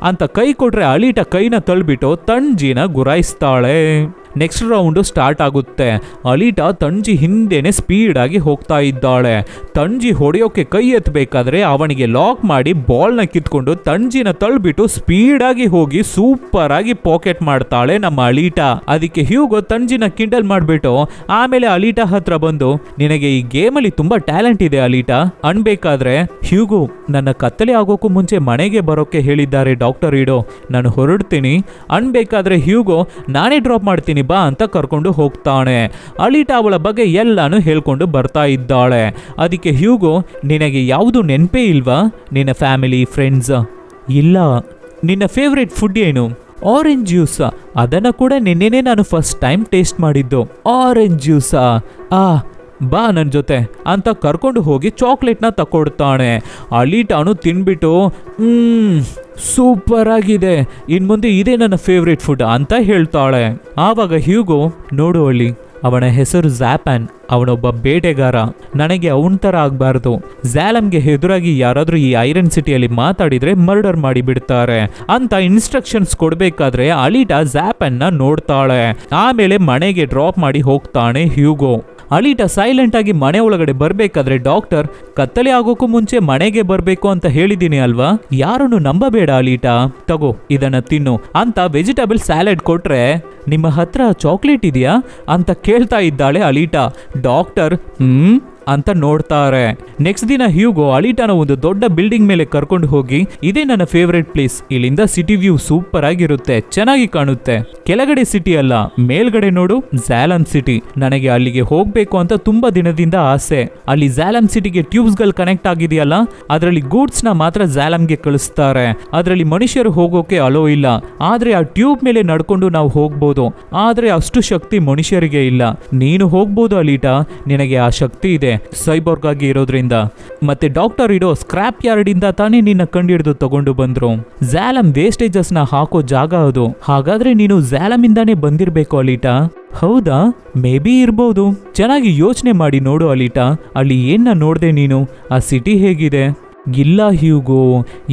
A: ಅಂತ ಕೈ ಕೊಟ್ರೆ ಅಲಿಟಾ ಕೈನ ತಳ್ಬಿಟ್ಟು ತಂಜಿನ ಗುರಾಯಿಸ್ತಾಳೆ. ನೆಕ್ಸ್ಟ್ ರೌಂಡು ಸ್ಟಾರ್ಟ್ ಆಗುತ್ತೆ. ಅಲಿಟಾ ತಂಜಿ ಹಿಂದೆನೆ ಸ್ಪೀಡ್ ಆಗಿ ಹೋಗ್ತಾ ಇದ್ದಾಳೆ. ತಂಜಿ ಹೊಡೆಯೋಕೆ ಕೈ ಎತ್ತಬೇಕಾದ್ರೆ ಅವನಿಗೆ ಲಾಕ್ ಮಾಡಿ ಬಾಲ್ನ ಕಿತ್ಕೊಂಡು ತಂಜಿನ ತಳ್ಬಿಟ್ಟು ಸ್ಪೀಡ್ ಆಗಿ ಹೋಗಿ ಸೂಪರ್ ಆಗಿ ಪಾಕೆಟ್ ಮಾಡ್ತಾಳೆ ನಮ್ಮ ಅಲಿಟಾ. ಅದಕ್ಕೆ ಹ್ಯೂಗೋ ತಂಜಿನ ಕಿಂಡಲ್ ಮಾಡ್ಬಿಟ್ಟು ಆಮೇಲೆ ಅಲಿಟಾ ಹತ್ರ ಬಂದು, ನಿನಗೆ ಈ ಗೇಮಲ್ಲಿ ತುಂಬಾ ಟ್ಯಾಲೆಂಟ್ ಇದೆ ಅಲಿಟಾ ಅನ್ಬೇಕಾದ್ರೆ, ಹ್ಯೂಗೋ ನನ್ನ ಕತ್ತಲೆ ಆಗೋಕ್ಕೂ ಮುಂಚೆ ಮನೆಗೆ ಬರೋಕೆ ಹೇಳಿದ್ದಾರೆ ಡಾಕ್ಟರ್ ಇಡೋ, ನಾನು ಹೊರಡ್ತೀನಿ ಅನ್ಬೇಕಾದ್ರೆ ಹ್ಯೂಗೋ ನಾನೇ ಡ್ರಾಪ್ ಮಾಡ್ತೀನಿ ಬಾ ಅಂತ ಕರ್ಕೊಂಡು ಹೋಗ್ತಾನೆ. ಅಲಿಟಾ ಅವಳ ಬಗ್ಗೆ ಎಲ್ಲಾನು ಹೇಳ್ಕೊಂಡು ಬರ್ತಾ ಇದ್ದಾಳೆ. ಅದಕ್ಕೆ ಹ್ಯೂಗೋ, ನಿನಗೆ ಯಾವುದು ನೆನಪೇ ಇಲ್ವಾ ನಿನ್ನ ಫ್ಯಾಮಿಲಿ ಫ್ರೆಂಡ್ಸ್? ಇಲ್ಲ. ನಿನ್ನ ಫೇವ್ರೆಟ್ ಫುಡ್ ಏನು? Orange juice. ಅದನ್ನು ಕೂಡ ನಿನ್ನೆನೇ ನಾನು ಫಸ್ಟ್ ಟೈಮ್ ಟೇಸ್ಟ್ ಮಾಡಿದ್ದು. ಆರೆಂಜ್ ಜ್ಯೂಸಾ? ಬಾ ನನ್ನ ಜೊತೆ ಅಂತ ಕರ್ಕೊಂಡು ಹೋಗಿ ಚಾಕ್ಲೇಟ್ನ ತಕೊಡ್ತಾನೆ. ಅಲಿಟಾನು ತಿನ್ಬಿಟ್ಟು ಸೂಪರ್ ಆಗಿದೆ, ಇನ್ನು ಮುಂದೆ ಇದೇ ನನ್ನ ಫೇವ್ರೇಟ್ ಫುಡ್ ಅಂತ ಹೇಳ್ತಾಳೆ. ಆವಾಗ ಹ್ಯೂಗೋ, ನೋಡು ಅಲ್ಲಿ ಅವನ ಹೆಸರು ಜ್ಯಾಪನ್, ಅವನೊಬ್ಬ ಬೇಟೆಗಾರ, ನನಗೆ ಅವನ ಥರ ಆಗಬಾರ್ದು. ಝ್ಯಾಲಮ್ಗೆ ಎದುರಾಗಿ ಯಾರಾದರೂ ಈ ಐರನ್ ಸಿಟಿಯಲ್ಲಿ ಮಾತಾಡಿದ್ರೆ ಮರ್ಡರ್ ಮಾಡಿ ಬಿಡ್ತಾರೆ ಅಂತ ಇನ್ಸ್ಟ್ರಕ್ಷನ್ಸ್ ಕೊಡಬೇಕಾದ್ರೆ ಅಲಿಟಾ ಜ್ಯಾಪನ್ನ ನೋಡ್ತಾಳೆ. ಆಮೇಲೆ ಮನೆಗೆ ಡ್ರಾಪ್ ಮಾಡಿ ಹೋಗ್ತಾನೆ ಹ್ಯೂಗೋ. ಅಲಿಟಾ ಸೈಲೆಂಟ್ ಆಗಿ ಮನೆ ಒಳಗಡೆ ಬರ್ಬೇಕಾದ್ರೆ ಡಾಕ್ಟರ್, ಕತ್ತಲೆ ಆಗೋಕ್ಕೂ ಮುಂಚೆ ಮನೆಗೆ ಬರ್ಬೇಕು ಅಂತ ಹೇಳಿದ್ದೀನಿ ಅಲ್ವಾ, ಯಾರನ್ನು ನಂಬಬೇಡ ಅಲಿಟಾ, ತಗೋ ಇದನ್ನ ತಿನ್ನು ಅಂತ ವೆಜಿಟೇಬಲ್ ಸ್ಯಾಲೆಡ್ ಕೊಟ್ರೆ, ನಿಮ್ಮ ಹತ್ರ ಚಾಕ್ಲೇಟ್ ಇದೆಯಾ ಅಂತ ಕೇಳ್ತಾ ಇದ್ದಾಳೆ ಅಲಿಟಾ. ಡಾಕ್ಟರ್ ಅಂತ ನೋಡ್ತಾರೆ. ನೆಕ್ಸ್ಟ್ ದಿನ ಹ್ಯೂಗೋ ಅಲಿಟಾನ ಒಂದು ದೊಡ್ಡ ಬಿಲ್ಡಿಂಗ್ ಮೇಲೆ ಕರ್ಕೊಂಡು ಹೋಗಿ, ಇದೇ ನನ್ನ ಫೇವ್ರೆಟ್ ಪ್ಲೇಸ್, ಇಲ್ಲಿಂದ ಸಿಟಿ ವ್ಯೂ ಸೂಪರ್ ಆಗಿರುತ್ತೆ, ಚೆನ್ನಾಗಿ ಕಾಣುತ್ತೆ. ಕೆಳಗಡೆ ಸಿಟಿ ಅಲ್ಲ, ಮೇಲ್ಗಡೆ ನೋಡು ಝ್ಯಾಲಮ್ ಸಿಟಿ, ನನಗೆ ಅಲ್ಲಿಗೆ ಹೋಗ್ಬೇಕು ಅಂತ ತುಂಬಾ ದಿನದಿಂದ ಆಸೆ. ಅಲ್ಲಿ ಝ್ಯಾಲಮ್ ಸಿಟಿಗೆ ಟ್ಯೂಬ್ಸ್ ಗಳು ಕನೆಕ್ಟ್ ಆಗಿದೆಯಲ್ಲ, ಅದರಲ್ಲಿ ಗೂಡ್ಸ್ ನ ಮಾತ್ರ ಝ್ಯಾಲಮ್ಗೆ ಕಳಿಸ್ತಾರೆ. ಅದರಲ್ಲಿ ಮನುಷ್ಯರು ಹೋಗೋಕೆ ಅಲೋ ಇಲ್ಲ, ಆದ್ರೆ ಆ ಟ್ಯೂಬ್ ಮೇಲೆ ನಡ್ಕೊಂಡು ನಾವು ಹೋಗ್ಬೋದು. ಆದ್ರೆ ಅಷ್ಟು ಶಕ್ತಿ ಮನುಷ್ಯರಿಗೆ ಇಲ್ಲ. ನೀನು ಹೋಗ್ಬೋದು ಅಲಿಟಾ, ನಿನಗೆ ಆ ಶಕ್ತಿ ಇದೆ ಸೈಬೋರ್ಗ್ ಆಗಿ ಇರೋದ್ರಿಂದ. ಮತ್ತೆ ಡಾಕ್ಟರ್ ಇಡೋ ಸ್ಕ್ರಾಪ್ ಯಾರ್ಡ್ ಇಂದ ತಾನೇ ನಿನ್ನ ಕಂಡಿಡಿದು ತಗೊಂಡು ಬಂದ್ರು. ಝ್ಯಾಲಮ್ ವೇಸ್ಟೇಜಸ್ ನ ಹಾಕೋ ಜಾಗ ಅದು. ಹಾಗಾದ್ರೆ ನೀನು ಝ್ಯಾಲಮ್ ಇಂದಾನೇ ಬಂದಿರ್ಬೇಕು ಅಲಿಟಾ. ಹೌದಾ, ಮೇ ಬಿ ಇರ್ಬೋದು. ಚೆನ್ನಾಗಿ ಯೋಚನೆ ಮಾಡಿ ನೋಡು ಅಲಿಟಾ, ಅಲ್ಲಿ ಏನ್ನ ನೋಡ್ದೆ ನೀನು? ಆ ಸಿಟಿ ಹೇಗಿದೆ? ಇಲ್ಲ ಹ್ಯೂಗೋ,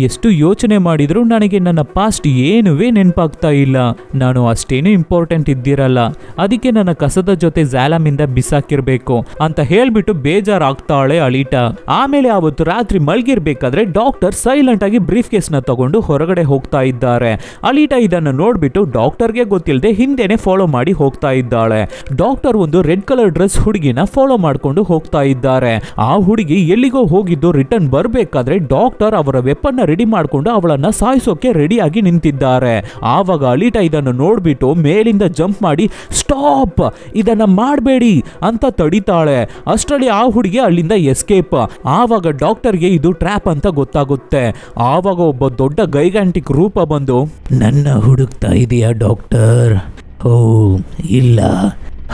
A: ಎಷ್ಟು ಯೋಚನೆ ಮಾಡಿದ್ರು ನನಗೆ ನನ್ನ ಪಾಸ್ಟ್ ಏನುವೇ ನೆನಪಾಗ್ತಾ ಇಲ್ಲ. ನಾನು ಅಷ್ಟೇನು ಇಂಪಾರ್ಟೆಂಟ್ ಇದ್ದಿರಲ್ಲ, ಅದಕ್ಕೆ ನನ್ನ ಕಸದ ಜೊತೆ ಝ್ಯಾಲಮಿಂದ ಬಿಸಾಕಿರ್ಬೇಕು ಅಂತ ಹೇಳ್ಬಿಟ್ಟು ಬೇಜಾರಾಗ್ತಾಳೆ ಅಲಿಟಾ. ಆಮೇಲೆ ಅವತ್ತು ರಾತ್ರಿ ಮಲ್ಗಿರ್ಬೇಕಾದ್ರೆ ಡಾಕ್ಟರ್ ಸೈಲೆಂಟ್ ಆಗಿ ಬ್ರೀಫ್ ಕೇಸ್ನ ತಗೊಂಡು ಹೊರಗಡೆ ಹೋಗ್ತಾ ಇದ್ದಾರೆ. ಅಲಿಟಾ ಇದನ್ನು ನೋಡ್ಬಿಟ್ಟು ಡಾಕ್ಟರ್ಗೆ ಗೊತ್ತಿಲ್ಲದೆ ಹಿಂದೆನೆ ಫಾಲೋ ಮಾಡಿ ಹೋಗ್ತಾ ಇದ್ದಾಳೆ. ಡಾಕ್ಟರ್ ಒಂದು ರೆಡ್ ಕಲರ್ ಡ್ರೆಸ್ ಹುಡುಗಿನ ಫಾಲೋ ಮಾಡ್ಕೊಂಡು ಹೋಗ್ತಾ ಇದ್ದಾರೆ. ಆ ಹುಡುಗಿ ಎಲ್ಲಿಗೋ ಹೋಗಿದ್ದು ರಿಟರ್ನ್ ಬರ್ಬೇಕಾದ್ರೆ ಡಾಕ್ಟರ್ ಅವರ ವೆಪನ್ ರೆಡಿ ಮಾಡ್ಕೊಂಡು ಅವಳನ್ನ ಸಾಯಿಸೋಕೆ ರೆಡಿಯಾಗಿ ನಿಂತಿದ್ದಾರೆ. ಆವಾಗ ಅಲಿಟಾ ಇದನ್ನು ನೋಡ್ಬಿಟ್ಟು ಮೇಲಿಂದ ಜಂಪ್ ಮಾಡಿ, ಸ್ಟಾಪ್, ಇದನ್ನ ಮಾಡಬೇಡಿ ಅಂತ ತಡಿತಾಳೆ. ಅಷ್ಟರಲ್ಲಿ ಆ ಹುಡುಗಿ ಅಲ್ಲಿಂದ ಎಸ್ಕೇಪ್. ಆವಾಗ ಡಾಕ್ಟರ್ಗೆ ಇದು ಟ್ರ್ಯಾಪ್ ಅಂತ ಗೊತ್ತಾಗುತ್ತೆ. ಆವಾಗ ಒಬ್ಬ ದೊಡ್ಡ ಗೈಗ್ಯಾಂಟಿಕ್ ರೂಪ ಬಂದು, ನನ್ನ ಹುಡುಕ್ತಾ ಇದೆಯಾ ಡಾಕ್ಟರ್? ಓ ಇಲ್ಲ,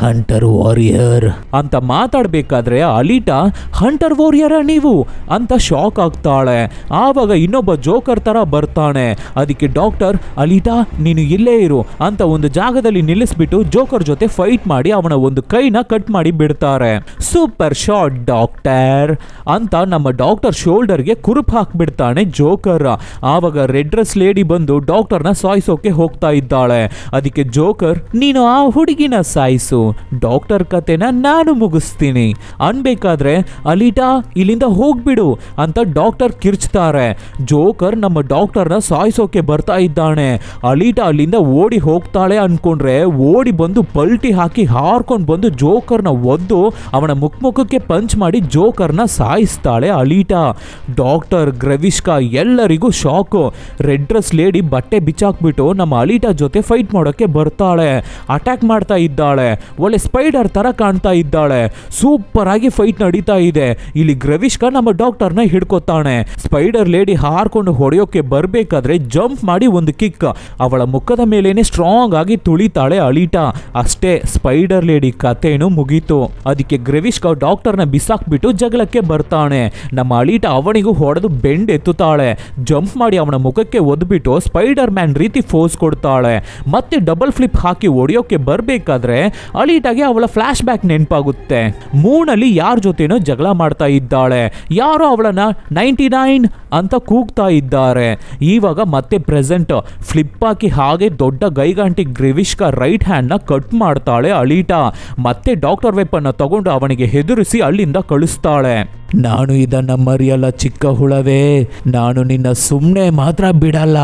A: ಹಂಟರ್ ವಾರಿಯರ್ ಅಂತ ಮಾತಾಡ್ಬೇಕಾದ್ರೆ ಅಲಿಟಾ, ಹಂಟರ್ ವಾರಿಯರ ನೀವು ಅಂತ ಶಾಕ್ ಆಗ್ತಾಳೆ. ಆವಾಗ ಇನ್ನೊಬ್ಬ ಜೋಕರ್ ತರ ಬರ್ತಾನೆ. ಅದಕ್ಕೆ ಡಾಕ್ಟರ್, ಅಲಿಟಾ ನೀನು ಇಲ್ಲೇ ಇರು ಅಂತ ಒಂದು ಜಾಗದಲ್ಲಿ ನಿಲ್ಲಿಸ್ಬಿಟ್ಟು ಜೋಕರ್ ಜೊತೆ ಫೈಟ್ ಮಾಡಿ ಅವನ ಒಂದು ಕೈನ ಕಟ್ ಮಾಡಿ ಬಿಡ್ತಾರೆ. ಸೂಪರ್ ಶಾಟ್ ಡಾಕ್ಟರ್ ಅಂತ ನಮ್ಮ ಡಾಕ್ಟರ್ ಶೋಲ್ಡರ್ಗೆ ಕುರುಪ್ ಹಾಕ್ಬಿಡ್ತಾನೆ ಜೋಕರ್. ಆವಾಗ ರೆಡ್ ಡ್ರೆಸ್ ಲೇಡಿ ಬಂದು ಡಾಕ್ಟರ್ನ ಸಾಯಿಸೋಕೆ ಹೋಗ್ತಾ ಇದ್ದಾಳೆ. ಅದಕ್ಕೆ ಜೋಕರ್, ನೀನು ಆ ಹುಡುಗಿನ ಸಾಯಿಸು, ಡಾಕ್ಟರ್ ಕತೆನ ನಾನು ಮುಗಿಸ್ತೀನಿ ಅನ್ಬೇಕಾದ್ರೆ, ಅಲಿಟಾ ಇಲ್ಲಿಂದ ಹೋಗ್ಬಿಡು ಅಂತ ಡಾಕ್ಟರ್ ಕಿರ್ಚ್ತಾರೆ. ಜೋಕರ್ ನಮ್ಮ ಡಾಕ್ಟರ್ನ ಸಾಯಿಸೋಕೆ ಬರ್ತಾ ಇದ್ದಾನೆ. ಅಲಿಟಾ ಅಲ್ಲಿಂದ ಓಡಿ ಹೋಗ್ತಾಳೆ ಅನ್ಕೊಂಡ್ರೆ ಓಡಿ ಬಂದು ಪಲ್ಟಿ ಹಾಕಿ ಹಾರ್ಕೊಂಡು ಬಂದು ಜೋಕರ್ನ ಒದ್ದು ಅವನ ಮುಖಕ್ಕೆ ಪಂಚ್ ಮಾಡಿ ಜೋಕರ್ನ ಸಾಯಿಸ್ತಾಳೆ ಅಲಿಟಾ. ಡಾಕ್ಟರ್, ಗ್ರೆವಿಷ್ಕಾ ಎಲ್ಲರಿಗೂ ಶಾಕು. ರೆಡ್ ಡ್ರೆಸ್ ಲೇಡಿ ಬಟ್ಟೆ ಬಿಚ್ಚಾಕ್ಬಿಟ್ಟು ನಮ್ಮ ಅಲಿಟಾ ಜೊತೆ ಫೈಟ್ ಮಾಡೋಕೆ ಬರ್ತಾಳೆ. ಅಟ್ಯಾಕ್ ಮಾಡ್ತಾ ಇದ್ದಾಳೆ. ಒಳ್ಳೆ ಸ್ಪೈಡರ್ ತರ ಕಾಣ್ತಾ ಇದ್ದಾಳೆ. ಸೂಪರ್ ಆಗಿ ಫೈಟ್ ನಡೀತಾ ಇದೆ. ಇಲ್ಲಿ ಗ್ರೆವಿಷ್ಕಾ ನಮ್ಮ ಡಾಕ್ಟರ್ನ ಹಿಡ್ಕೊತಾನೆ. ಸ್ಪೈಡರ್ ಲೇಡಿ ಹಾರ್ಕೊಂಡು ಹೊಡೆಯೋಕೆ ಬರ್ಬೇಕಾದ್ರೆ ಜಂಪ್ ಮಾಡಿ ಒಂದು ಕಿಕ್ ಅವಳ ಮುಖದ ಮೇಲೇನೆ ಸ್ಟ್ರಾಂಗ್ ಆಗಿ ತುಳಿತಾಳೆ ಅಲಿಟಾ. ಅಷ್ಟೇ, ಸ್ಪೈಡರ್ ಲೇಡಿ ಕಥೆನೂ ಮುಗೀತು. ಅದಕ್ಕೆ ಗ್ರೆವಿಷ್ಕಾ ಡಾಕ್ಟರ್ನ ಬಿಸಾಕ್ಬಿಟ್ಟು ಜಗಳಕ್ಕೆ ಬರ್ತಾನೆ. ನಮ್ಮ ಅಲಿಟಾ ಅವನಿಗೂ ಹೊಡೆದು ಬೆಂಡ್ ಎತ್ತುತ್ತಾಳೆ. ಜಂಪ್ ಮಾಡಿ ಅವನ ಮುಖಕ್ಕೆ ಒದ್ಬಿಟ್ಟು ಸ್ಪೈಡರ್ ಮ್ಯಾನ್ ರೀತಿ ಫೋರ್ಸ್ ಕೊಡ್ತಾಳೆ. ಮತ್ತೆ ಡಬಲ್ ಫ್ಲಿಪ್ ಹಾಕಿ ಹೊಡೆಯೋಕೆ ಬರ್ಬೇಕಾದ್ರೆ ಅಲಿಟಾಗೆ ಅವಳ ಫ್ಲಾಶ್ ಬ್ಯಾಕ್ ನೆನಪಾಗುತ್ತೆ. ಮೂನಲ್ಲಿ ಯಾರ ಜೊತೆನೋ ಜಗಳ ಮಾಡ್ತಾ ಇದ್ದಾಳೆ, ಯಾರೋ ಅವಳನ್ನ 99 ಅಂತ ಕೂಗ್ತಾ ಇದ್ದಾರೆ. ಇವಾಗ ಮತ್ತೆ ಪ್ರೆಸೆಂಟ್ ಫ್ಲಿಪ್ ಹಾಕಿ ಹಾಗೆ ದೊಡ್ಡ ಗೈಗಂಟಿ ಗ್ರೆವಿಷ್ಕಾ ರೈಟ್ ಹ್ಯಾಂಡ್ ನ ಕಟ್ ಮಾಡ್ತಾಳೆ ಅಲಿಟಾ. ಮತ್ತೆ ಡಾಕ್ಟರ್ ವೆಪನ್ ತಗೊಂಡು ಅವನಿಗೆ ಹೆದರಿಸಿ ಅಲ್ಲಿಂದ ಕಳಿಸ್ತಾಳೆ. ನಾನು ಇದನ್ನ ಮರೆಯಲ್ಲ ಚಿಕ್ಕ ಹುಳವೇ, ನಾನು ನಿನ್ನ ಸುಮ್ಮನೆ ಮಾತ್ರ ಬಿಡಲ್ಲ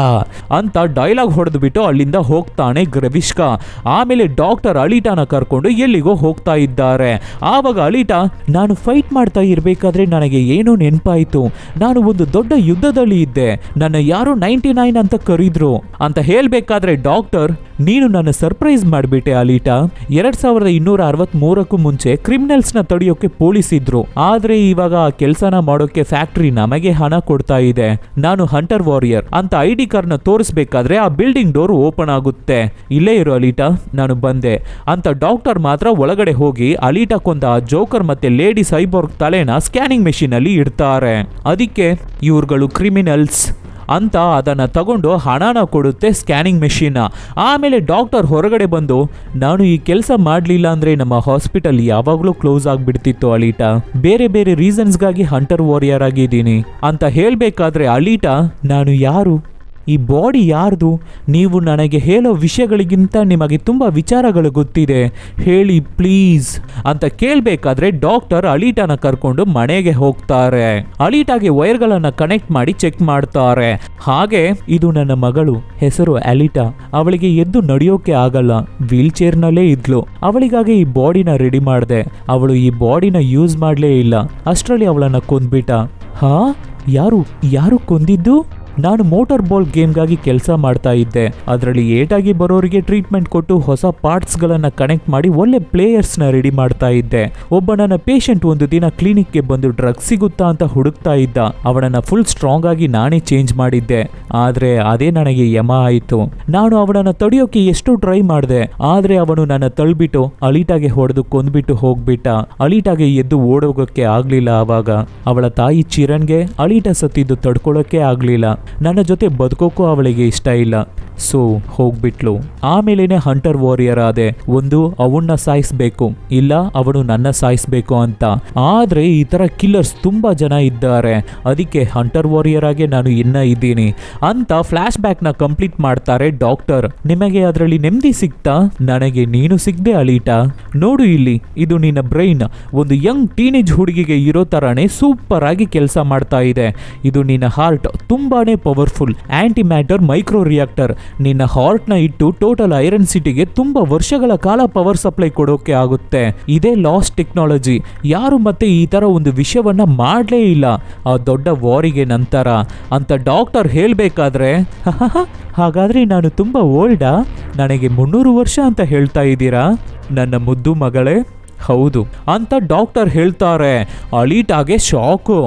A: ಅಂತ ಡೈಲಾಗ್ ಹೊಡೆದು ಬಿಟ್ಟು ಅಲ್ಲಿಂದ ಹೋಗ್ತಾನೆ ಗ್ರೆವಿಷ್ಕಾ. ಆಮೇಲೆ ಡಾಕ್ಟರ್ ಅಲಿಟಾನ ಕರ್ಕೊಂಡು ಎಲ್ಲಿಗೋ ಹೋಗ್ತಾ ಇದ್ದಾರೆ. ಆವಾಗ ಅಲಿಟಾ, ನಾನು ಫೈಟ್ ಮಾಡ್ತಾ ಇರ್ಬೇಕಾದ್ರೆ ನನಗೆ ಏನೋ ನೆನಪಾಯಿತು, ನಾನು ಒಂದು ದೊಡ್ಡ ಯುದ್ಧದಲ್ಲಿ ಇದ್ದೆ, ನನ್ನ ಯಾರೋ 99 ಅಂತ ಕರೀದ್ರು ಅಂತ ಹೇಳ್ಬೇಕಾದ್ರೆ ಡಾಕ್ಟರ್, ನೀನು ನನ್ನ ಸರ್ಪ್ರೈಸ್ ಮಾಡಿಬಿಟ್ಟೆ ಅಲಿಟಾ. 2263ಕ್ಕೂ ಮುಂಚೆ ಕ್ರಿಮಿನಲ್ಸ್ ನ ತಡೆಯೋಕೆ ಪೊಲೀಸ್ ಇದ್ರು, ಆದ್ರೆ ಇವಾಗ ಆ ಕೆಲಸನ ಮಾಡೋಕೆ ಫ್ಯಾಕ್ಟರಿ ನಮಗೆ ಹಣ ಕೊಡ್ತಾ ಇದೆ. ನಾನು ಹಂಟರ್ ವಾರಿಯರ್ ಅಂತ ID ಕಾರ್ಡ್ನ ತೋರಿಸ್ಬೇಕಾದ್ರೆ ಆ ಬಿಲ್ಡಿಂಗ್ ಡೋರ್ ಓಪನ್ ಆಗುತ್ತೆ. ಇಲ್ಲೇ ಇರು ಅಲಿಟಾ, ನಾನು ಬಂದೆ ಅಂತ ಡಾಕ್ಟರ್ ಮಾತ್ರ ಒಳಗಡೆ ಹೋಗಿ ಅಲಿಟಾ ಕೊಂದ ಆ ಜೋಕರ್ ಮತ್ತೆ ಲೇಡಿ ಸೈಬೋರ್ಗ್ ತಲೆನ ಸ್ಕ್ಯಾನಿಂಗ್ ಮೆಷಿನ್ ಅಲ್ಲಿ ಇಡ್ತಾರೆ. ಅದಕ್ಕೆ ಇವ್ರುಗಳು ಕ್ರಿಮಿನಲ್ಸ್ ಅಂತ ಅದನ್ನ ತಗೊಂಡು ಹಣನ ಕೊಡುತ್ತೆ ಸ್ಕ್ಯಾನಿಂಗ್ ಮೆಷಿನ್. ಆಮೇಲೆ ಡಾಕ್ಟರ್ ಹೊರಗಡೆ ಬಂದು, ನಾನು ಈ ಕೆಲಸ ಮಾಡಲಿಲ್ಲ ಅಂದ್ರೆ ನಮ್ಮ ಹಾಸ್ಪಿಟಲ್ ಯಾವಾಗಲೂ ಕ್ಲೋಸ್ ಆಗಿಬಿಡ್ತಿತ್ತು ಅಲಿಟಾ, ಬೇರೆ ಬೇರೆ ರೀಸನ್ಸ್ಗಾಗಿ ಹಂಟರ್ ವಾರಿಯರ್ ಆಗಿದ್ದೀನಿ ಅಂತ ಹೇಳಬೇಕಾದ್ರೆ ಅಲಿಟಾ, ನಾನು ಯಾರು, ಈ ಬಾಡಿ ಯಾರ್ದು, ನೀವು ನನಗೆ ಹೇಳೋ ವಿಷಯಗಳಿಗಿಂತ ನಿಮಗೆ ತುಂಬ ವಿಚಾರಗಳು ಗೊತ್ತಿದೆ, ಹೇಳಿ ಪ್ಲೀಸ್ ಅಂತ ಕೇಳಬೇಕಾದ್ರೆ ಡಾಕ್ಟರ್ ಅಲಿಟಾನ ಕರ್ಕೊಂಡು ಮನೆಗೆ ಹೋಗ್ತಾರೆ. ಅಲಿಟಾಗೆ ವೈರ್ಗಳನ್ನು ಕನೆಕ್ಟ್ ಮಾಡಿ ಚೆಕ್ ಮಾಡ್ತಾರೆ. ಹಾಗೆ ಇದು ನನ್ನ ಮಗಳು, ಹೆಸರು ಅಲಿಟಾ, ಅವಳಿಗೆ ಎದ್ದು ನಡೆಯೋಕೆ ಆಗಲ್ಲ, ವೀಲ್ ಚೇರ್ನಲ್ಲೇ ಇದ್ಲು, ಅವಳಿಗಾಗಿ ಈ ಬಾಡಿನ ರೆಡಿ ಮಾಡಿದೆ, ಅವಳು ಈ ಬಾಡಿನ ಯೂಸ್ ಮಾಡಲೇ ಇಲ್ಲ, ಅಷ್ಟರಲ್ಲಿ ಅವಳನ್ನು ಕೊಂದ್ಬಿಟ್ಟ. ಹಾ, ಯಾರು ಕೊಂದಿದ್ದು? ನಾನು ಮೋಟಾರ್ ಬಾಲ್ ಗೇಮ್ಗಾಗಿ ಕೆಲಸ ಮಾಡ್ತಾ ಇದ್ದೆ, ಅದರಲ್ಲಿ ಏಟಾಗಿ ಬರೋರಿಗೆ ಟ್ರೀಟ್ಮೆಂಟ್ ಕೊಟ್ಟು ಹೊಸ ಪಾರ್ಟ್ಸ್ಗಳನ್ನು ಕನೆಕ್ಟ್ ಮಾಡಿ ಒಳ್ಳೆ ಪ್ಲೇಯರ್ಸ್ನ ರೆಡಿ ಮಾಡ್ತಾ ಇದ್ದೆ. ಒಬ್ಬ ನನ್ನ ಪೇಷಂಟ್ ಒಂದು ದಿನ ಕ್ಲಿನಿಕ್ಗೆ ಬಂದು ಡ್ರಗ್ಸ್ ಸಿಗುತ್ತಾ ಅಂತ ಹುಡುಕ್ತಾ ಇದ್ದ, ಅವನನ್ನು ಫುಲ್ ಸ್ಟ್ರಾಂಗ್ ಆಗಿ ನಾನೇ ಚೇಂಜ್ ಮಾಡಿದ್ದೆ, ಆದರೆ ಅದೇ ನನಗೆ ಯಮ ಆಯಿತು. ನಾನು ಅವನನ್ನು ತಡೆಯೋಕೆ ಎಷ್ಟು ಟ್ರೈ ಮಾಡಿದೆ, ಆದರೆ ಅವನು ನನ್ನ ತಳ್ಬಿಟ್ಟು ಅಲಿಟಾಗೆ ಹೊಡೆದು ಕೊಂದ್ಬಿಟ್ಟು ಹೋಗ್ಬಿಟ್ಟ. ಅಲಿಟಾಗೆ ಎದ್ದು ಓಡೋಗೋಕ್ಕೆ ಆಗ್ಲಿಲ್ಲ. ಆವಾಗ ಅವಳ ತಾಯಿ ಚಿರನ್ಗೆ ಅಲಿಟಾ ಸತ್ತಿದ್ದು ತಡ್ಕೊಳ್ಳೋಕೆ ಆಗ್ಲಿಲ್ಲ, ನನ್ನ ಜೊತೆ ಬದುಕೋಕ್ಕೂ ಅವಳಿಗೆ ಇಷ್ಟ ಇಲ್ಲ, ಸೊ ಹೋಗ್ಬಿಟ್ಲು. ಆಮೇಲೇನೆ ಹಂಟರ್ ವಾರಿಯರ್ ಆದೆ, ಒಂದು ಅವನ್ನ ಸಾಯಿಸ್ಬೇಕು, ಇಲ್ಲ ಅವನು ನನ್ನ ಸಾಯಿಸ್ಬೇಕು ಅಂತ. ಆದ್ರೆ ಈ ತರ ಕಿಲ್ಲರ್ಸ್ ತುಂಬಾ ಜನ ಇದ್ದಾರೆ, ಅದಕ್ಕೆ ಹಂಟರ್ ವಾರಿಯರ್ ಆಗಿ ನಾನು ಇನ್ನ ಇದ್ದೀನಿ ಅಂತ ಫ್ಲಾಶ್ ಬ್ಯಾಕ್ ನ ಕಂಪ್ಲೀಟ್ ಮಾಡ್ತಾರೆ ಡಾಕ್ಟರ್. ನಿಮಗೆ ಅದರಲ್ಲಿ ನೆಮ್ಮದಿ ಸಿಗ್ತಾ? ನನಗೆ ನೀನು ಸಿಗ್ದೆ ಅಲಿಟಾ. ನೋಡು ಇಲ್ಲಿ, ಇದು ನಿನ್ನ ಬ್ರೈನ್ ಒಂದು ಯಂಗ್ ಟೀನೇಜ್ ಹುಡುಗಿಗೆ ಇರೋ ತರಾನೇ ಸೂಪರ್ ಆಗಿ ಕೆಲಸ ಮಾಡ್ತಾ ಇದೆ. ಇದು ನಿನ್ನ ಹಾರ್ಟ್, ತುಂಬಾನೇ powerful aunty matter micro reactor. ನಿನ್ನ ಹಾರ್ಟ್ ನ ಇಟ್ಟು ಟೋಟಲ್ ಐರನ್ ಸಿಟಿಗೆ ತುಂಬಾ ವರ್ಷಗಳ ಕಾಲ ಪವರ್ ಸಪ್ಲೈ ಕೊಡೋಕೆ ಆಗುತ್ತೆ. ಇದೇ ಲಾಸ್ಟ್ ಟೆಕ್ನಾಲಜಿ, ಯಾರು ಮತ್ತೆ ಈ ತರ ಒಂದು ವಿಷಯವನ್ನ ಮಾಡಲೇ ಇಲ್ಲ ಆ ದೊಡ್ಡ ವಾರಿಗೆ ನಂತರ ಅಂತ ಡಾಕ್ಟರ್ ಹೇಳ್ಬೇಕಾದ್ರೆ, ಹಾಗಾದ್ರೆ ನಾನು ತುಂಬಾ ಓಲ್ಡಾ, ನನಗೆ 300 ವರ್ಷ ಅಂತ ಹೇಳ್ತಾ ಇದ್ದೀರಾ ನನ್ನ ಮುದ್ದು ಮಗಳೇ? ಹೌದು ಅಂತ ಡಾಕ್ಟರ್ ಹೇಳ್ತಾರೆ. ಅಲಿಟಾಗೆ ಶಾಕು.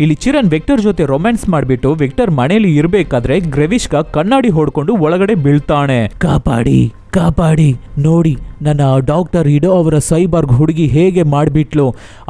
A: ಇಲ್ಲಿ ಚಿರನ್ ವೆಕ್ಟರ್ ಜೊತೆ ರೊಮ್ಯಾನ್ಸ್ ಮಾಡಿಬಿಟ್ಟು ವೆಕ್ಟರ್ ಮನೇಲಿ ಇರಬೇಕಾದ್ರೆ ಗ್ರೆವಿಷ್ಕಾ ಕಣ್ಣಾಡಿ ಹೊಡ್ಕೊಂಡು ಒಳಗಡೆ ಬೀಳ್ತಾನೆ. ಕಾಪಾಡಿ ನೋಡಿ, ನನ್ನ ಡಾಕ್ಟರ್ ಇಡೋ ಅವರ ಸೈಬರ್ಗ್ ಹುಡುಗಿ ಹೇಗೆ ಮಾಡಿಬಿಟ್ಲು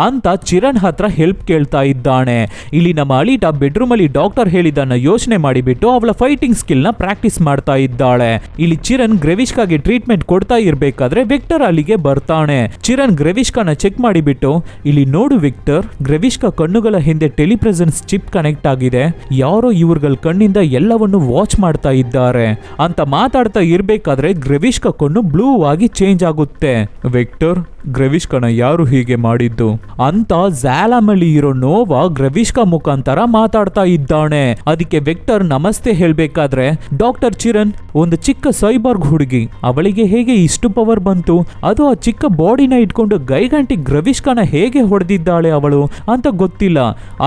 A: ಅಂತ ಚಿರಣ್ ಹತ್ರ ಹೆಲ್ಪ್ ಕೇಳ್ತಾ ಇದ್ದಾನೆ. ಇಲ್ಲಿ ನಮ್ಮ ಅಲಿಟಾ ಬೆಡ್ರೂಮ್ ಅಲ್ಲಿ ಡಾಕ್ಟರ್ ಹೇಳಿದ್ದನ್ನ ಯೋಚನೆ ಮಾಡಿಬಿಟ್ಟು ಅವಳ ಫೈಟಿಂಗ್ ಸ್ಕಿಲ್ ನ ಪ್ರಾಕ್ಟೀಸ್ ಮಾಡ್ತಾ ಇದ್ದಾಳೆ. ಇಲ್ಲಿ ಚಿರಣ್ ಗ್ರೆವಿಷ್ಕಾಗೆ ಟ್ರೀಟ್ಮೆಂಟ್ ಕೊಡ್ತಾ ಇರ್ಬೇಕಾದ್ರೆ ವೆಕ್ಟರ್ ಅಲ್ಲಿಗೆ ಬರ್ತಾನೆ. ಚಿರಣ್ ಗ್ರೆವಿಷ್ಕಾನ ಚೆಕ್ ಮಾಡಿಬಿಟ್ಟು, ಇಲ್ಲಿ ನೋಡು ವೆಕ್ಟರ್, ಗ್ರೆವಿಷ್ಕಾ ಕಣ್ಣುಗಳ ಹಿಂದೆ ಟೆಲಿಪ್ರೆಸೆನ್ಸ್ ಚಿಪ್ ಕನೆಕ್ಟ್ ಆಗಿದೆ, ಯಾರೋ ಇವ್ರಗಳ ಕಣ್ಣಿಂದ ಎಲ್ಲವನ್ನು ವಾಚ್ ಮಾಡ್ತಾ ಇದ್ದಾರೆ ಅಂತ ಮಾತಾಡ್ತಾ ಇರ್ಬೇಕಾದ್ರೆ ಗ್ರೆವಿಷ್ಕಾ ಕಣ್ಣು ಬ್ಲೂ ಆಗಿ ಚೇಂಜ್ ಆಗುತ್ತೆ. ವೆಕ್ಟರ್, ಗ್ರೆವಿಷ್ಕಾನ ಯಾರು ಹೀಗೆ ಮಾಡಿದ್ದು ಅಂತ ಝಾಲಮಲ್ಲಿ ಇರೋ ನೋವಾ ಗ್ರೆವಿಷ್ಕಾ ಮುಖಾಂತರ ಮಾತಾಡ್ತಾ ಇದ್ದಾನೆ. ಅದಕ್ಕೆ ವೆಕ್ಟರ್ ನಮಸ್ತೆ ಹೇಳ್ಬೇಕಾದ್ರೆ, ಡಾಕ್ಟರ್ ಚಿರಣ್ ಒಂದು ಚಿಕ್ಕ ಸೈಬರ್ಗ್ ಹುಡುಗಿ, ಅವಳಿಗೆ ಹೇಗೆ ಇಷ್ಟು ಪವರ್ ಬಂತು, ಅದು ಆ ಚಿಕ್ಕ ಬಾಡಿನ ಇಟ್ಕೊಂಡು ಗೈಗಂಟಿ ಗ್ರೆವಿಷ್ಕಾನ ಹೇಗೆ ಹೊಡೆದಿದ್ದಾಳೆ ಅವಳು ಅಂತ ಗೊತ್ತಿಲ್ಲ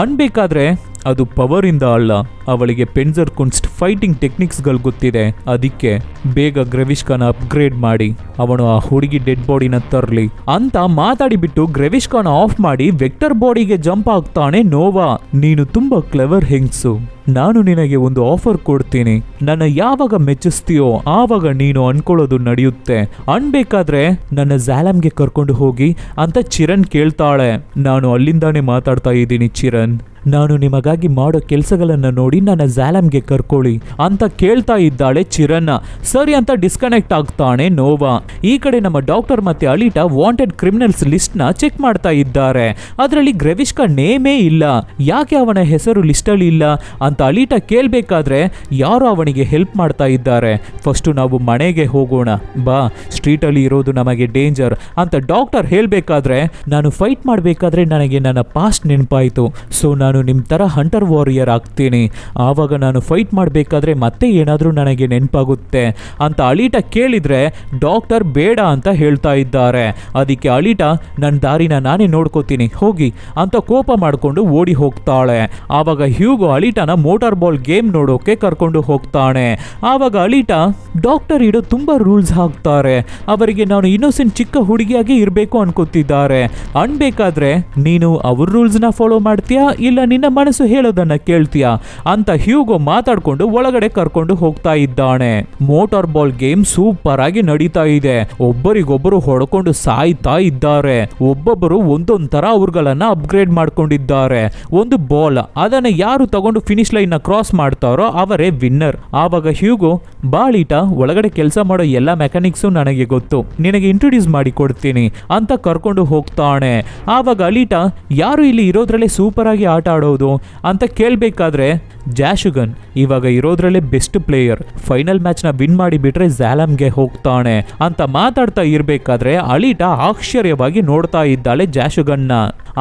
A: ಅನ್ಬೇಕಾದ್ರೆ, ಅದು ಪವರ್ ಇಂದ ಅಲ್ಲ, ಅವಳಿಗೆ ಪೆನ್ಸರ್ ಕುನ್ಸ್ಟ್ ಫೈಟಿಂಗ್ ಟೆಕ್ನಿಕ್ಸ್ಗಳು ಗೊತ್ತಿದೆ, ಅದಕ್ಕೆ ಬೇಗ ಗ್ರೆವಿಷ್ಕಾನ ಅಪ್ಗ್ರೇಡ್ ಮಾಡಿ ಅವನು ಆ ಹುಡುಗಿ ಡೆಡ್ ಬಾಡಿನ ತರಲಿ ಅಂತ ಮಾತಾಡಿಬಿಟ್ಟು ಗ್ರೆವಿಷ್ಕಾನ ಆಫ್ ಮಾಡಿ ವೆಕ್ಟರ್ ಬಾಡಿಗೆ ಜಂಪ್ ಆಗ್ತಾನೆ ನೋವಾ. ನೀನು ತುಂಬಾ ಕ್ಲೆವರ್ ಹೆಂಗ್ಸು, ನಾನು ನಿನಗೆ ಒಂದು ಆಫರ್ ಕೊಡ್ತೀನಿ, ನನ್ನ ಯಾವಾಗ ಮೆಚ್ಚಿಸ್ತೀಯೋ ಆವಾಗ ನೀನು ಅನ್ಕೊಳ್ಳೋದು ನಡೆಯುತ್ತೆ, ಅನ್ಬೇಕಾದ್ರೆ ನನ್ನ ಝಾಲಮ್ಗೆ ಕರ್ಕೊಂಡು ಹೋಗಿ ಅಂತ ಚಿರಣ್ ಕೇಳ್ತಾಳೆ. ನಾನು ಅಲ್ಲಿಂದಾನೇ ಮಾತಾಡ್ತಾ ಇದ್ದೀನಿ ಚಿರಣ್, ನಾನು ನಿಮಗಾಗಿ ಮಾಡೋ ಕೆಲಸಗಳನ್ನ ನೋಡಿ ನನ್ನ ಝಾಲಮ್ಗೆ ಕರ್ಕೊಳ್ಳಿ ಅಂತ ಕೇಳ್ತಾ ಇದ್ದಾಳೆ ಚಿರನ್ನ. ಸರಿ ಅಂತ ಡಿಸ್ಕನೆಕ್ಟ್ ಆಗ್ತಾನೆ ನೋವಾ. ಈ ಕಡೆ ನಮ್ಮ ಡಾಕ್ಟರ್ ಮತ್ತೆ ಅಲಿಟಾ ವಾಂಟೆಡ್ ಕ್ರಿಮಿನಲ್ಸ್ ಲಿಸ್ಟ್ ನ ಚೆಕ್ ಮಾಡ್ತಾ ಇದ್ದಾರೆ. ಅದರಲ್ಲಿ ಗ್ರೆವಿಷ್ಕಾ ನೇಮೇ ಇಲ್ಲ, ಯಾಕೆ ಅವನ ಹೆಸರು ಲಿಸ್ಟ್ ಅಲ್ಲಿ ಇಲ್ಲ ಅಂತ ಅಲಿಟಾ ಕೇಳ್ಬೇಕಾದ್ರೆ ಯಾರೋ ಅವನಿಗೆ ಹೆಲ್ಪ್ ಮಾಡ್ತಾ ಇದ್ದಾರೆ. ಫಸ್ಟ್ ನಾವು ಮನೆಗೆ ಹೋಗೋಣ ಬಾ, ಸ್ಟ್ರೀಟ್ ಅಲ್ಲಿ ಇರೋದು ನಮಗೆ ಡೇಂಜರ್ ಅಂತ ಡಾಕ್ಟರ್ ಹೇಳ್ಬೇಕಾದ್ರೆ ನಾನು ಫೈಟ್ ಮಾಡ್ಬೇಕಾದ್ರೆ ನನಗೆ ನನ್ನ ಪಾಸ್ಟ್ ನೆನಪಾಯಿತು. ಸೊ ನಾನು ನಿಮ್ಮ ಥರ ಹಂಟರ್ ವಾರಿಯರ್ ಆಗ್ತೀನಿ, ಆವಾಗ ನಾನು ಫೈಟ್ ಮಾಡಬೇಕಾದ್ರೆ ಮತ್ತೆ ಏನಾದರೂ ನನಗೆ ನೆನಪಾಗುತ್ತೆ ಅಂತ ಅಲಿಟಾ ಕೇಳಿದರೆ ಡಾಕ್ಟರ್ ಬೇಡ ಅಂತ ಹೇಳ್ತಾ ಇದ್ದಾರೆ. ಅದಕ್ಕೆ ಅಲಿಟಾ ನನ್ನ ದಾರಿನ ನಾನೇ ನೋಡ್ಕೋತೀನಿ ಹೋಗಿ ಅಂತ ಕೋಪ ಮಾಡಿಕೊಂಡು ಓಡಿ ಹೋಗ್ತಾಳೆ. ಆವಾಗ ಹ್ಯೂಗೋ ಅಲಿಟಾನ ಮೋಟಾರ್ ಬಾಲ್ ಗೇಮ್ ನೋಡೋಕೆ ಕರ್ಕೊಂಡು ಹೋಗ್ತಾನೆ. ಆವಾಗ ಅಲಿಟಾ ಡಾಕ್ಟರ್ ಇಡೋ ತುಂಬ ರೂಲ್ಸ್ ಹಾಕ್ತಾರೆ, ಅವರಿಗೆ ನಾನು ಇನ್ನೋಸೆಂಟ್ ಚಿಕ್ಕ ಹುಡುಗಿಯಾಗಿ ಇರಬೇಕು ಅನ್ಕೋತಿದ್ದಾರೆ, ಅನ್ಬೇಕಾದ್ರೆ ನೀನು ಅವ್ರ ರೂಲ್ಸ್ನ ಫಾಲೋ ಮಾಡ್ತೀಯಾ ಇಲ್ಲ ನಿನ್ನ ಮನಸ್ಸು ಹೇಳೋದನ್ನ ಕೇಳ್ತೀಯಾ ಅಂತ ಹ್ಯೂಗೋ ಮಾತಾಡ್ಕೊಂಡು ಒಳಗಡೆ ಕರ್ಕೊಂಡು ಹೋಗ್ತಾ ಇದ್ದಾನೆ. ಮೋಟಾರ್ ಬಾಲ್ ಗೇಮ್ ಸೂಪರ್ ಆಗಿ ನಡೀತಾ ಇದೆ. ಒಬ್ಬರಿಗೊಬ್ಬರು ಹೊಡ್ಕೊಂಡು ಸಾಯ್ತಾ ಇದ್ದಾರೆ. ಒಬ್ಬೊಬ್ಬರು ಒಂದೊಂದ್ ತರ ಅವ್ರಗಳನ್ನ ಅಪ್ಗ್ರೇಡ್ ಮಾಡ್ಕೊಂಡಿದ್ದಾರೆ. ಒಂದು ಬಾಲ್ ಅದನ್ನ ಯಾರು ತಗೊಂಡು ಫಿನಿಶ್ ಲೈನ್ ನ ಕ್ರಾಸ್ ಮಾಡ್ತಾರೋ ಅವರೇ ವಿನ್ನರ್. ಆವಾಗ ಹ್ಯೂಗೋ ಬಾಳಿಟಾ ಒಳಗಡೆ ಕೆಲಸ ಮಾಡೋ ಎಲ್ಲ ಮೆಕ್ಯಾನಿಕ್ಸು ನನಗೆ ಗೊತ್ತು, ನಿನಗೆ ಇಂಟ್ರೊಡ್ಯೂಸ್ ಮಾಡಿ ಕೊಡ್ತೀನಿ ಅಂತ ಕರ್ಕೊಂಡು ಹೋಗ್ತಾನೆ. ಆವಾಗ ಅಲಿಟಾ ಯಾರು ಇಲ್ಲಿ ಇರೋದ್ರಲ್ಲೇ ಸೂಪರ್ ಆಗಿ ಆಟ ಆಡೋದು ಅಂತ ಕೇಳಬೇಕಾದ್ರೆ ಜಾಶುಗನ್ ಇವಾಗ ಇರೋದ್ರಲ್ಲೇ ಬೆಸ್ಟ್ ಪ್ಲೇಯರ್, ಫೈನಲ್ ಮ್ಯಾಚ್ ನ ವಿನ್ ಮಾಡಿ ಬಿಟ್ರೆ ಝಾಲಮ್ಗೆ ಹೋಗ್ತಾನೆ ಅಂತ ಮಾತಾಡ್ತಾ ಇರ್ಬೇಕಾದ್ರೆ ಅಲಿಟಾ ಆಶ್ಚರ್ಯವಾಗಿ ನೋಡ್ತಾ ಇದ್ದಾಳೆ ಜಾಶುಗನ್ನ.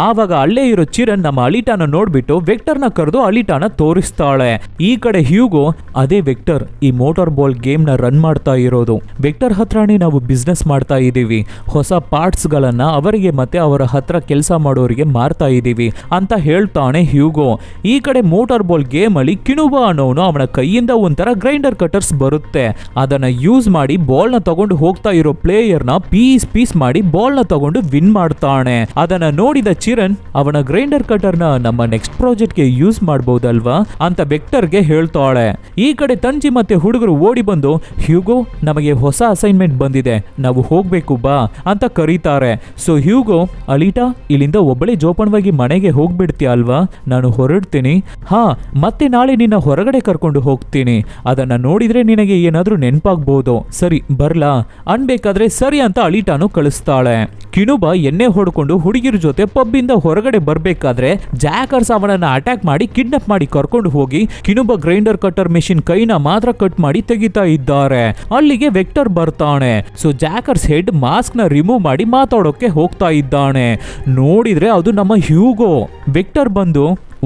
A: ಆವಾಗ ಅಲ್ಲೇ ಇರೋ ಚಿರಣ್ ನಮ್ಮ ಅಲಿಟಾನ ನೋಡ್ಬಿಟ್ಟು ವೆಕ್ಟರ್ನ ಕರೆದು ಅಲಿಟಾನ ತೋರಿಸ್ತಾಳೆ. ಈ ಕಡೆ ಹ್ಯೂಗೋ ಅದೇ ವೆಕ್ಟರ್ ಈ ಮೋಟಾರ್ ಬಾಲ್ ಗೇಮ್ ನ ರನ್ ಮಾಡ್ತಾ ಇರೋದು, ವೆಕ್ಟರ್ ಹತ್ರನೇ ನಾವು ಬಿಸ್ನೆಸ್ ಮಾಡ್ತಾ ಇದ್ದೀವಿ, ಹೊಸ ಪಾರ್ಟ್ಸ್ ಗಳನ್ನ ಅವರಿಗೆ ಮತ್ತೆ ಅವರ ಹತ್ರ ಕೆಲಸ ಮಾಡೋರಿಗೆ ಮಾರ್ತಾ ಇದ್ದೀವಿ ಅಂತ ಹೇಳ್ತಾನೆ ಹ್ಯೂಗೋ. ಈ ಕಡೆ ಮೋಟಾರ್ ಬಾಲ್ ಗೇಮ್ ಅಲ್ಲಿ ಕಿಣುಬಾ ಅನ್ನೋನು ಅವನ ಕೈಯಿಂದ ಒಂಥರ ಗ್ರೈಂಡರ್ ಕಟರ್ಸ್ ಬರುತ್ತೆ, ಅದನ್ನ ಯೂಸ್ ಮಾಡಿ ಬಾಲ್ ನ ತಗೊಂಡು ಹೋಗ್ತಾ ಇರೋ ಪ್ಲೇಯರ್ ನ ಪೀಸ್ ಮಾಡಿ ಬಾಲ್ ನ ತಗೊಂಡು ವಿನ್ ಮಾಡ್ತಾನೆ. ಅದನ್ನ ನೋಡಿದ ಚಿರಣ್ ಅವನ ಗ್ರೈಂಡರ್ ಕಟರ್ ನ ನಮ್ಮ ನೆಕ್ಸ್ಟ್ ಪ್ರಾಜೆಕ್ಟ್ ಗೆ ಯೂಸ್ ಮಾಡಬಹುದಲ್ವಾ ಅಂತ ವೆಕ್ಟರ್ ಗೆ ಹೇಳ್ತಾಳೆ. ಈ ಕಡೆ ತಂಜಿ ಮತ್ತೆ ಹುಡುಗರು ಓಡಿ ಬಂದು ಹ್ಯೂಗೋ ನಮಗೆ ಹೊಸ ಅಸೈನ್ಮೆಂಟ್ ಬಂದಿದೆ, ನಾವು ಹೋಗ್ಬೇಕು ಬಾ ಅಂತ ಕರೀತಾರೆ. ಸೊ ಹ್ಯೂಗೋ ಅಲಿಟಾ ಇಲ್ಲಿಂದ ಒಬ್ಬಳೇ ಜೋಪಾನವಾಗಿ ಮನೆಗೆ ಹೋಗ್ಬಿಡ್ತೀಯ ಅಲ್ವಾ, ನಾನು ಹೊರಡ್ತೀನಿ, ಹಾ ಮತ್ತೆ ನಾಳೆ ನಿನ್ನ ಹೊರಗಡೆ ಕರ್ಕೊಂಡು ಹೋಗ್ತೀನಿ, ಅದನ್ನ ನೋಡಿದ್ರೆ ನಿನಗೆ ಏನಾದ್ರೂ ನೆನಪಾಗ್ಬೋದು, ಸರಿ ಬರ್ಲಾ ಅನ್ಬೇಕಾದ್ರೆ ಸರಿ ಅಂತ ಅಲಿಟಾನು ಕಳಿಸ್ತಾಳೆ. ಕಿಣುಬಾ ಎಣ್ಣೆ ಹೊಡ್ಕೊಂಡು ಹುಡುಗಿರ ಜೊತೆ ಪಬ್ಬಿಂದ ಹೊರಗಡೆ ಬರ್ಬೇಕಾದ್ರೆ ಜಾಕರ್ಸ್ ಅವನನ್ನ ಅಟ್ಯಾಕ್ ಮಾಡಿ ಕಿಡ್ನಾಪ್ ಮಾಡಿ ಕರ್ಕೊಂಡು ಹೋಗಿ ಕಿಣುಬಾ ಗ್ರೈಂಡರ್ ಕಟರ್ ಮೆಷಿನ್ ಕೈನ ಮಾತ್ರ ಕಟ್ ಮಾಡಿ ತೆಗಿತಾ ಇದ್ದಾರೆ. ಅಲ್ಲಿಗೆ ವೆಕ್ಟರ್ ಬರ್ತಾನೆ. ಸೊ ಜಾಕರ್ಸ್ ಹೆಡ್ ಮಾಸ್ಕ್ ನ ರಿಮೂವ್ ಮಾಡಿ ಮಾತಾಡೋಕೆ ಹೋಗ್ತಾ ಇದ್ದಾನೆ. ನೋಡಿದ್ರೆ ಅದು ನಮ್ಮ ಹ್ಯೂಗೋ. ವೆಕ್ಟರ್ ಬಂದು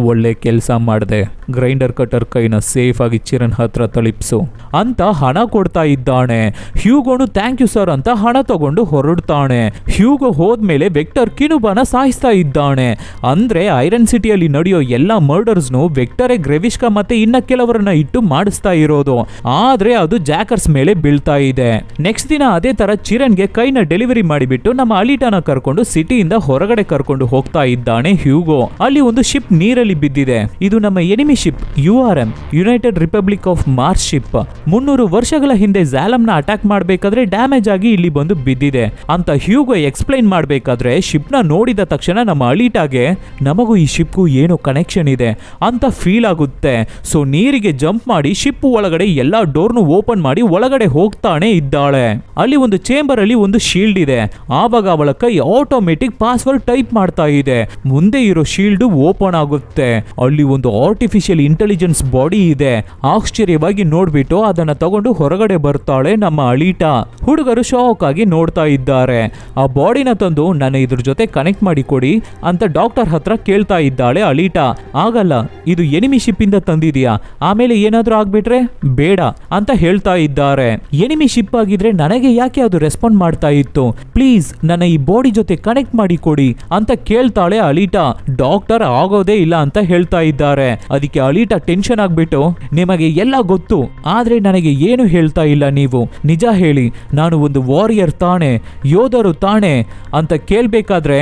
A: ಒಳ್ಳೆ ಕೆಲಸ ಮಾಡಿದೆ, ಗ್ರೈಂಡರ್ ಕಟರ್ ಕೈನ ಸೇಫ್ ಆಗಿ ಚಿರಣ್ ಹತ್ರ ತಲುಪಿಸು ಅಂತ ಹಣ ಕೊಡ್ತಾ ಇದ್ದಾನೆ. ಹ್ಯೂಗೋನು ಥ್ಯಾಂಕ್ ಯು ಸರ್ ಅಂತ ಹಣ ತಗೊಂಡು ಹೊರಡ್ತಾನೆ. ಹ್ಯೂಗೋ ಹೋದ್ಮೇಲೆ ವೆಕ್ಟರ್ ಕಿಣುಬಾನ ಸಾಯಿಸ್ತಾ ಇದ್ದಾನೆ. ಅಂದ್ರೆ ಐರನ್ ಸಿಟಿಯಲ್ಲಿ ನಡೆಯೋ ಎಲ್ಲ ಮರ್ಡರ್ಸ್ನು ವೆಕ್ಟರೇ ಗ್ರೆವಿಷ್ಕಾ ಮತ್ತೆ ಇನ್ನ ಕೆಲವರನ್ನ ಇಟ್ಟು ಮಾಡಿಸ್ತಾ ಇರೋದು, ಆದ್ರೆ ಅದು ಜಾಕರ್ಸ್ ಮೇಲೆ ಬೀಳ್ತಾ ಇದೆ. ನೆಕ್ಸ್ಟ್ ದಿನ ಅದೇ ತರ ಚಿರಣ್ಗೆ ಕೈನ ಡೆಲಿವರಿ ಮಾಡಿಬಿಟ್ಟು ನಮ್ಮ ಅಲಿಟಾನ ಕರ್ಕೊಂಡು ಸಿಟಿಯಿಂದ ಹೊರಗಡೆ ಕರ್ಕೊಂಡು ಹೋಗ್ತಾ ಇದ್ದಾನೆ ಹ್ಯೂಗೋ. ಅಲ್ಲಿ ಒಂದು ಶಿಪ್ ನೀರಲ್ಲಿ ಬಿದ್ದಿದೆ, ಇದು ನಮ್ಮ enemy ship URM united republic of Mars ship. 300 ವರ್ಷಗಳ ಹಿಂದೆ ಝಾಲಮ್ನ ಅಟ್ಯಾಕ್ ಮಾಡಬೇಕಾದ್ರೆ ಡ್ಯಾಮೇಜ್ ಆಗಿ ಇಲ್ಲಿ ಬಂದು ಬಿದ್ದಿದೆ ಅಂತ ಹ್ಯೂಗೋ ಎಕ್ಸ್ಪ್ಲೈನ್ ಮಾಡಬೇಕಾದ್ರೆ ಶಿಪ್ ನ ನೋಡಿದ ತಕ್ಷಣ ನಮ್ಮ ಅಲಿಟಾಗೆ ನಮಗೂ ಈ ಶಿಪ್ಗೂ ಏನೋ ಕನೆಕ್ಷನ್ ಇದೆ ಅಂತ ಫೀಲ್ ಆಗುತ್ತೆ. ಸೊ ನೀರಿಗೆ ಜಂಪ್ ಮಾಡಿ ಶಿಪ್ ಒಳಗಡೆ ಎಲ್ಲಾ ಡೋರ್ನು ಓಪನ್ ಮಾಡಿ ಒಳಗಡೆ ಹೋಗ್ತಾನೆ ಇದ್ದಾಳೆ. ಅಲ್ಲಿ ಒಂದು ಚೇಂಬರ್ ಅಲ್ಲಿ ಒಂದು ಶೀಲ್ಡ್ ಇದೆ. ಆವಾಗ ಅವಳ ಕೈ ಆಟೋಮೆಟಿಕ್ ಪಾಸ್ವರ್ಡ್ ಟೈಪ್ ಮಾಡ್ತಾ ಇದೆ. ಮುಂದೆ ಇರೋ ಶೀಲ್ಡ್ ಓಪನ್ ಆಗುತ್ತೆ. ಅಲ್ಲಿ ಒಂದು ಆರ್ಟಿಫಿಷಿಯಲ್ ಇಂಟೆಲಿಜೆನ್ಸ್ ಬಾಡಿ ಇದೆ. ಆಶ್ಚರ್ಯವಾಗಿ ನೋಡ್ಬಿಟ್ಟು ಅದನ್ನ ತಗೊಂಡು ಹೊರಗಡೆ ಬರ್ತಾಳೆ ನಮ್ಮ ಅಲಿಟಾ. ಹುಡುಗರು ಶಾಕ್ ಆಗಿ ನೋಡ್ತಾ ಇದ್ದಾರೆ. ಆ ಬಾಡಿನ ತಂದು ನನ್ನ ಇದ್ರ ಜೊತೆ ಕನೆಕ್ಟ್ ಮಾಡಿ ಕೊಡಿ ಅಂತ ಡಾಕ್ಟರ್ ಹತ್ರ ಕೇಳ್ತಾ ಇದ್ದಾಳೆ ಅಲಿಟಾ. ಆಗಲ್ಲ, ಇದು ಎನಿಮಿ ಶಿಪ್ ಇಂದ ತಂದಿದ್ಯಾ, ಆಮೇಲೆ ಏನಾದ್ರೂ ಆಗ್ಬಿಟ್ರೆ ಬೇಡ ಅಂತ ಹೇಳ್ತಾ ಇದ್ದಾರೆ. ಎನಿಮಿ ಶಿಪ್ ಆಗಿದ್ರೆ ನನಗೆ ಯಾಕೆ ಅದು ರೆಸ್ಪಾಂಡ್ ಮಾಡ್ತಾ ಇತ್ತು, ಪ್ಲೀಸ್ ನನ್ನ ಈ ಬಾಡಿ ಜೊತೆ ಕನೆಕ್ಟ್ ಮಾಡಿ ಕೊಡಿ ಅಂತ ಕೇಳ್ತಾಳೆ ಅಲಿಟಾ. ಡಾಕ್ಟರ್ ಆಗೋದೇ ಇಲ್ಲ ಅಂತ ಹೇಳ್ತಾ ಇದ್ದಾರೆ. ಅದಕ್ಕೆ ಅಲಿಟಾ ಟೆನ್ಷನ್ ಆಗ್ಬಿಟ್ಟು ನಿಮಗೆ ಎಲ್ಲ ಗೊತ್ತು ಆದ್ರೆ ನನಗೆ ಏನು ಹೇಳ್ತಾ ಇಲ್ಲ ನೀವು, ನಿಜ ಹೇಳಿ, ನಾನು ಒಂದು ವಾರಿಯರ್ ತಾನೆ, ಯೋಧರು ತಾನೆ ಅಂತ ಕೇಳ್ಬೇಕಾದ್ರೆ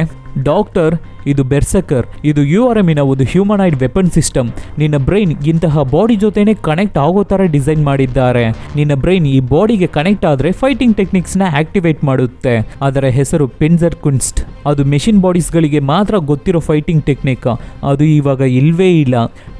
A: ಡಾಕ್ಟರ್ ಇದು ಬೆರ್ಸಕರ್. ಇದು URMನ ಒಂದು ಹ್ಯೂಮನಾಯ್ಡ್ ವೆಪನ್ ಸಿಸ್ಟಮ್. ನಿನ್ನ ಬ್ರೈನ್ ಇಂತಹ ಬಾಡಿ ಜೊತೆನೆ ಕನೆಕ್ಟ್ ಆಗೋ ತರ ಡಿಸೈನ್ ಮಾಡಿದ್ದಾರೆ. ನಿನ್ನ ಬ್ರೈನ್ ಈ ಬಾಡಿಗೆ ಕನೆಕ್ಟ್ ಆದ್ರೆ ಫೈಟಿಂಗ್ ಟೆಕ್ನಿಕ್ಸ್ ನ ಆಕ್ಟಿವೇಟ್ ಮಾಡುತ್ತೆ. ಅದರ ಹೆಸರು ಪೆನ್ಸರ್ ಕುನ್ಸ್ಟ್. ಅದು ಮೆಷಿನ್ ಬಾಡೀಸ್ ಗಳಿಗೆ ಮಾತ್ರ ಗೊತ್ತಿರೋ ಫೈಟಿಂಗ್ ಟೆಕ್ನಿಕ್. ಅದು ಇವಾಗ ಇಲ್ವೇ ಇಲ್ಲ.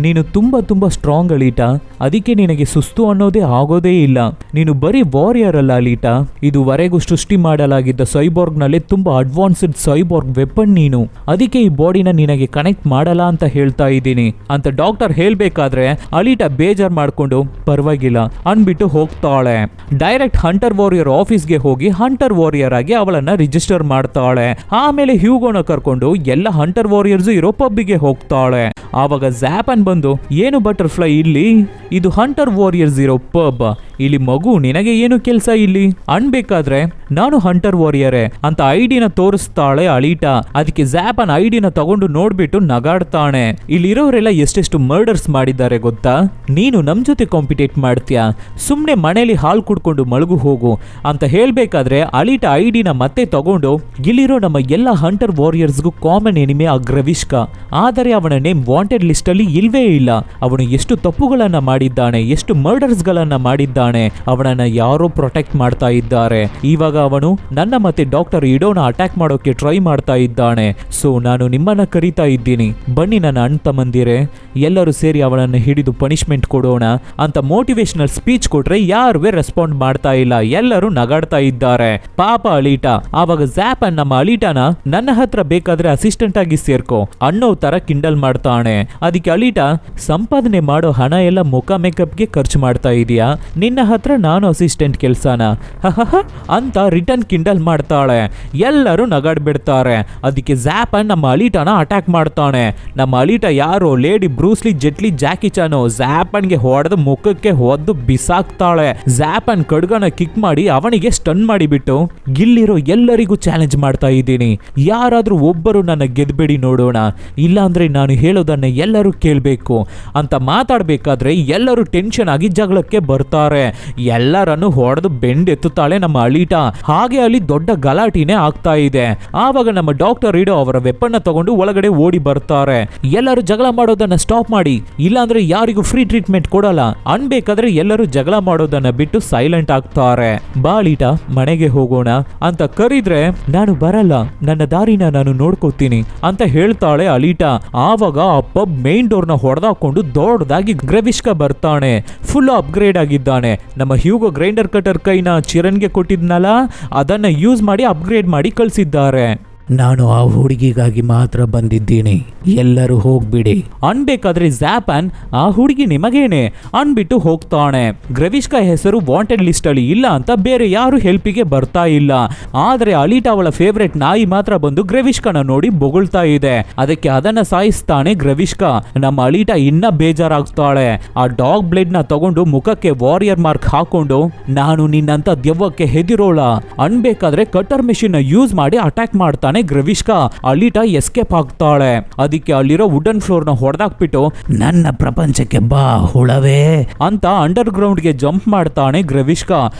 A: ನೀನು ತುಂಬಾ ಸ್ಟ್ರಾಂಗ್ ಅಲೀಟಾ. ಅದಕ್ಕೆ ನಿನಗೆ ಸುಸ್ತು ಅನ್ನೋದೇ ಆಗೋದೇ ಇಲ್ಲ. ನೀನು ಬರೀ ವಾರಿಯರ್ ಅಲ್ಲ ಅಲೀಟಾ. ಇದುವರೆಗೂ ಸೃಷ್ಟಿ ಮಾಡಲಾಗಿದ್ದ ಸೈಬೋರ್ಗ್ ನಲ್ಲಿ ತುಂಬಾ ಅಡ್ವಾನ್ಸ್ಡ್ ಸೈಬೋರ್ಗ್ ವೆಪನ್ ನೀನು. ಅದಕ್ಕೆ ಈ ಬಾಡಿನ ನಿನಗೆ ಕನೆಕ್ಟ್ ಮಾಡಲ್ಲ ಅಂತ ಹೇಳ್ತಾ ಇದ್ದೀನಿ ಅಂತ ಡಾಕ್ಟರ್ ಹೇಳ್ಬೇಕಾದ್ರೆ ಅಲೀಟಾ ಬೇಜಾರ್ ಮಾಡ್ಕೊಂಡು ಪರವಾಗಿಲ್ಲ ಅನ್ಬಿಟ್ಟು ಹೋಗ್ತಾಳೆ. ಡೈರೆಕ್ಟ್ ಹಂಟರ್ ವಾರಿಯರ್ ಆಫೀಸ್ಗೆ ಹೋಗಿ ಹಂಟರ್ ವಾರಿಯರ್ ಆಗಿ ಅವಳನ್ನ ರಿಜಿಸ್ಟರ್ ಮಾಡ್ತಾಳೆ. ಆಮೇಲೆ ಹ್ಯೂಗೋನ ಕರ್ಕೊಂಡು ಎಲ್ಲ ಹಂಟರ್ ವಾರಿಯರ್ಸ್ ಇರೋ ಪಬ್ಬಿಗೆ ಹೋಗ್ತಾಳೆ. ಆವಾಗ ಜ್ಯಾಪನ್ ಬಂದು, ಏನು ಬಟರ್ಫ್ಲೈ ಇಲ್ಲಿ? ಇದು ಹಂಟರ್ ವಾರಿಯರ್ಸ್ ಇರೋ ಪಬ್. ಇಲ್ಲಿ ಮಗು ನಿನಗೆ ಏನು ಕೆಲಸ ಇಲ್ಲಿ ಅನ್ಬೇಕಾದ್ರೆ ನಾನು ಹಂಟರ್ ವಾರಿಯರೇ ಅಂತ ಐಡಿನ ತೋರಿಸ್ತಾಳೆ ಅಲೀಟಾ. ಅದಕ್ಕೆ ಜ್ಯಾಪನ್ ಐಡಿನ ತಗೊಂಡು ನೋಡ್ಬಿಟ್ಟು ನಗಾಡ್ತಾನೆ. ಇಲ್ಲಿರೋರೆಲ್ಲ ಎಷ್ಟೆಷ್ಟು ಮರ್ಡರ್ಸ್ ಮಾಡಿದ್ದಾರೆ ಗೊತ್ತಾ? ನೀನು ನಮ್ ಜೊತೆ ಕಾಂಪಿಟೇಟ್ ಮಾಡ್ತೀಯಾ? ಸುಮ್ನೆ ಮನೇಲಿ ಹಾಲು ಕುಡ್ಕೊಂಡು ಮಲಗು ಹೋಗು ಅಂತ ಹೇಳ್ಬೇಕಾದ್ರೆ ಅಲೀಟಾ ಐಡಿನ ಮತ್ತೆ ತಗೊಂಡು, ಇಲ್ಲಿರೋ ನಮ್ಮ ಎಲ್ಲ ಹಂಟರ್ ವಾರಿಯರ್ಸ್ಗೂ ಕಾಮನ್ ಎನಿಮೆ ಆ ಗ್ರವಿಷ್ಕ. ಆದರೆ ಅವನ ನೇಮ್ ವಾಂಟೆಡ್ ಲಿಸ್ಟ್ ಅಲ್ಲಿ ಇಲ್ವೇ ಇಲ್ಲ. ಅವನು ಎಷ್ಟು ತಪ್ಪುಗಳನ್ನ ಮಾಡಿದ್ದಾನೆ, ಎಷ್ಟು ಮರ್ಡರ್ಸ್ ಗಳನ್ನ ಮಾಡಿದ್ದಾನೆ. ಅವನನ್ನ ಯಾರೋ ಪ್ರೊಟೆಕ್ಟ್ ಮಾಡ್ತಾ ಇದ್ದಾರೆ. ಇವಾಗ ಅವನು ನನ್ನ ಮತ್ತೆ ಡಾಕ್ಟರ್ ಇಡೋನ ಅಟ್ಯಾಕ್ ಮಾಡೋಕೆ ಟ್ರೈ ಮಾಡ್ತಾ ಇದ್ದಾನೆ. ಸೊ ನಾನು ನಿಮ್ಮನ್ನ ಕರೀತಾ ಇದ್ದೀನಿ, ಬನ್ನಿ ನನ್ನ ಅಣ್ಣ ತಮ್ಮಂದಿರೆ, ಎಲ್ಲರೂ ಸೇರಿ ಅವನನ್ನು ಹಿಡಿದು ಪನಿಷ್ಮೆಂಟ್ ಕೊಡೋಣ ಅಂತ ಮೋಟಿವೇಶನಲ್ ಸ್ಪೀಚ್ ಕೊಟ್ರೆ ಯಾರುವೇ ರೆಸ್ಪಾಂಡ್ ಮಾಡ್ತಾ ಇಲ್ಲ. ಎಲ್ಲರೂ ನಗಾಡ್ತಾ ಇದ್ದಾರೆ. ಪಾಪ ಅಲೀಟಾ. ಆವಾಗ ಜ್ಯಾಪನ್ ನಮ್ಮ ಅಲೀಟಾನ ನನ್ನ ಹತ್ರ ಬೇಕಾದ್ರೆ ಅಸಿಸ್ಟೆಂಟ್ ಆಗಿ ಸೇರ್ಕೋ ಅನ್ನೋ ತರ ಕಿಂಡಲ್ ಮಾಡ್ತಾನೆ. ಅದಕ್ಕೆ ಅಲೀಟಾ, ಸಂಪಾದನೆ ಮಾಡೋ ಹಣ ಎಲ್ಲ ಮುಖ ಮೇಕಪ್ಗೆ ಖರ್ಚು ಮಾಡ್ತಾ ಇದೀಯಾ? ನಿನ್ನ ಹತ್ರ ನಾನು ಅಸಿಸ್ಟೆಂಟ್ ಕೆಲ್ಸನ ಅಂತ ರಿಟರ್ನ್ ಕಿಂಡಲ್ ಮಾಡ್ತಾಳೆ. ಎಲ್ಲರೂ ನಗಾಡ್ಬಿಡ್ತಾರೆ. ಅದಕ್ಕೆ ಜ್ಯಾಪನ್ ನಮ್ಮ ಅಲೀಟಾನ ಅಟ್ಯಾಕ್ ಮಾಡ್ತಾನೆ. ನಮ್ಮ ಅಲೀಟಾ ಯಾರು? Lady Bruce Lee, Jet Li, Jackie Chan. ಜ್ಯಾಪನ್ಗೆ ಹೊಡೆದು ಮುಖಕ್ಕೆ ಹೊದ್ದು ಬಿಸಾಕ್ತಾಳೆ. ಜ್ಯಾಪನ್ ಖಡ್ಗನ ಕಿಕ್ ಮಾಡಿ ಅವನಿಗೆ ಸ್ಟನ್ ಮಾಡಿಬಿಟ್ಟು, ಇಲ್ಲಿರೋ ಎಲ್ಲರಿಗೂ ಚಾಲೆಂಜ್ ಮಾಡ್ತಾ ಇದ್ದೀನಿ, ಯಾರಾದ್ರೂ ಒಬ್ಬರು ನನ್ನ ಗೆದ್ಬೇಡಿ ನೋಡೋಣ, ಇಲ್ಲಾಂದ್ರೆ ನಾನು ಹೇಳೋದನ್ನ ಎಲ್ಲರೂ ಕೇಳಬೇಕು ಅಂತ ಮಾತಾಡ್ಬೇಕಾದ್ರೆ ಎಲ್ಲರೂ ಟೆನ್ಷನ್ ಆಗಿ ಜಗಳಕ್ಕೆ ಬರ್ತಾರೆ. ಎಲ್ಲರನ್ನು ಹೊಡೆದು ಬೆಂಡೆತ್ತುತ್ತಾಳೆ ನಮ್ಮ ಅಲೀಟಾ. ಹಾಗೆ ಅಲ್ಲಿ ದೊಡ್ಡ ಗಲಾಟಿನೇ ಆಗ್ತಾ ಇದೆ. ಆವಾಗ ನಮ್ಮ ಡಾಕ್ಟರ್ ಇಡೋ ಅವರ ವೆಪನ್ನ ತಗೊಂಡು ಒಳಗಡೆ ಓಡಿ ಬರ್ತಾರೆ. ಎಲ್ಲರೂ ಜಗಳ ಮಾಡೋದನ್ನ ಸ್ಟಾಪ್ ಮಾಡಿ, ಇಲ್ಲಾಂದ್ರೆ ಯಾರಿಗೂ ಫ್ರೀ ಟ್ರೀಟ್ಮೆಂಟ್ ಕೊಡಲ್ಲ ಅನ್ಬೇಕಾದ್ರೆ ಎಲ್ಲರೂ ಜಗಳ ಮಾಡೋದನ್ನ ಬಿಟ್ಟು ಸೈಲೆಂಟ್ ಆಗ್ತಾರೆ. ಬಾ ಅಲೀಟಾ ಮನೆಗೆ ಹೋಗೋಣ ಅಂತ ಕರೆದ್ರೆ, ನಾನು ಬರಲ್ಲ, ನನ್ನ ದಾರಿನ ನಾನು ನೋಡ್ಕೋತೀನಿ ಅಂತ ಹೇಳ್ತಾಳೆ ಅಲೀಟಾ. ಆವಾಗ ಆ ಪಬ್ ಮೇನ್ ಡೋರ್ನ ಹೊಡೆದಾಕೊಂಡು ದೊಡ್ಡದಾಗಿ ಗ್ರೆವಿಷ್ಕ ಬರ್ತಾನೆ. ಫುಲ್ ಅಪ್ಗ್ರೇಡ್ ಆಗಿದ್ದಾನೆ. ನಮ್ಮ ಹ್ಯೂಗೋ ಗ್ರೈಂಡರ್ ಕಟರ್ ಕೈನ ಚಿರನ್ಗೆ ಕೊಟ್ಟಿದ್ನಲ್ಲ, ಅದನ್ನ ಯೂಸ್ ಮಾಡಿ ಅಪ್ಗ್ರೇಡ್ ಮಾಡಿ ಕಳಿಸಿದ್ದಾರೆ. ನಾನು ಆ ಹುಡುಗಿಗಾಗಿ ಮಾತ್ರ ಬಂದಿದ್ದೀನಿ, ಎಲ್ಲರೂ ಹೋಗ್ಬಿಡಿ ಅನ್ಬೇಕಾದ್ರೆ ಜ್ಯಾಪನ್, ಆ ಹುಡುಗಿ ನಿಮಗೇನೆ ಅನ್ಬಿಟ್ಟು ಹೋಗ್ತಾನೆ. ಗ್ರೆವಿಷ್ಕ ಹೆಸರು ವಾಂಟೆಡ್ ಲಿಸ್ಟ್ ಅಲ್ಲಿ ಇಲ್ಲ ಅಂತ ಬೇರೆ ಯಾರು ಹೆಲ್ಪಿಗೆ ಬರ್ತಾ ಇಲ್ಲ. ಆದ್ರೆ ಅಲೀಟಾ ಅವಳ ಫೇವ್ರೆಟ್ ನಾಯಿ ಮಾತ್ರ ಬಂದು ಗ್ರೆವಿಷ್ಕನ ನೋಡಿ ಬೊಗಳ್ತಾ ಇದೆ. ಅದಕ್ಕೆ ಅದನ್ನ ಸಾಯಿಸ್ತಾನೆ ಗ್ರೆವಿಷ್ಕ. ನಮ್ಮ ಅಲೀಟಾ ಇನ್ನ ಬೇಜಾರಾಗ್ತಾಳೆ. ಆ ಡಾಗ್ ಬ್ಲೇಡ್ ನ ತಗೊಂಡು ಮುಖಕ್ಕೆ ವಾರಿಯರ್ ಮಾರ್ಕ್ ಹಾಕೊಂಡು, ನಾನು ನಿನ್ನಂತ ದೆವ್ವಕ್ಕೆ ಹೆದಿರೋಳ ಅನ್ಬೇಕಾದ್ರೆ ಕಟರ್ ಮೆಷಿನ್ ಯೂಸ್ ಮಾಡಿ ಅಟ್ಯಾಕ್ ಮಾಡ್ತಾನೆ ಗ್ರೆವಿಷ್ಕ. ಅಲೀಟಾ ಎಸ್ಕೇಪ್ ಆಗ್ತಾಳೆ. ಅದಕ್ಕೆ ಅಲ್ಲಿರೋ ವುಡನ್ ಫ್ಲೋರ್ ನ ಹೊಡೆದಾಕ್ಬಿಟ್ಟು, ನನ್ನ ಪ್ರಪಂಚಕ್ಕೆ ಬಾ ಹುಳವೇ ಅಂತ ಅಂಡರ್ ಗ್ರೌಂಡ್ ಗೆ ಜಂಪ್ ಮಾಡ್ತಾನೆ ಗ್ರೆವಿಷ್ಕ.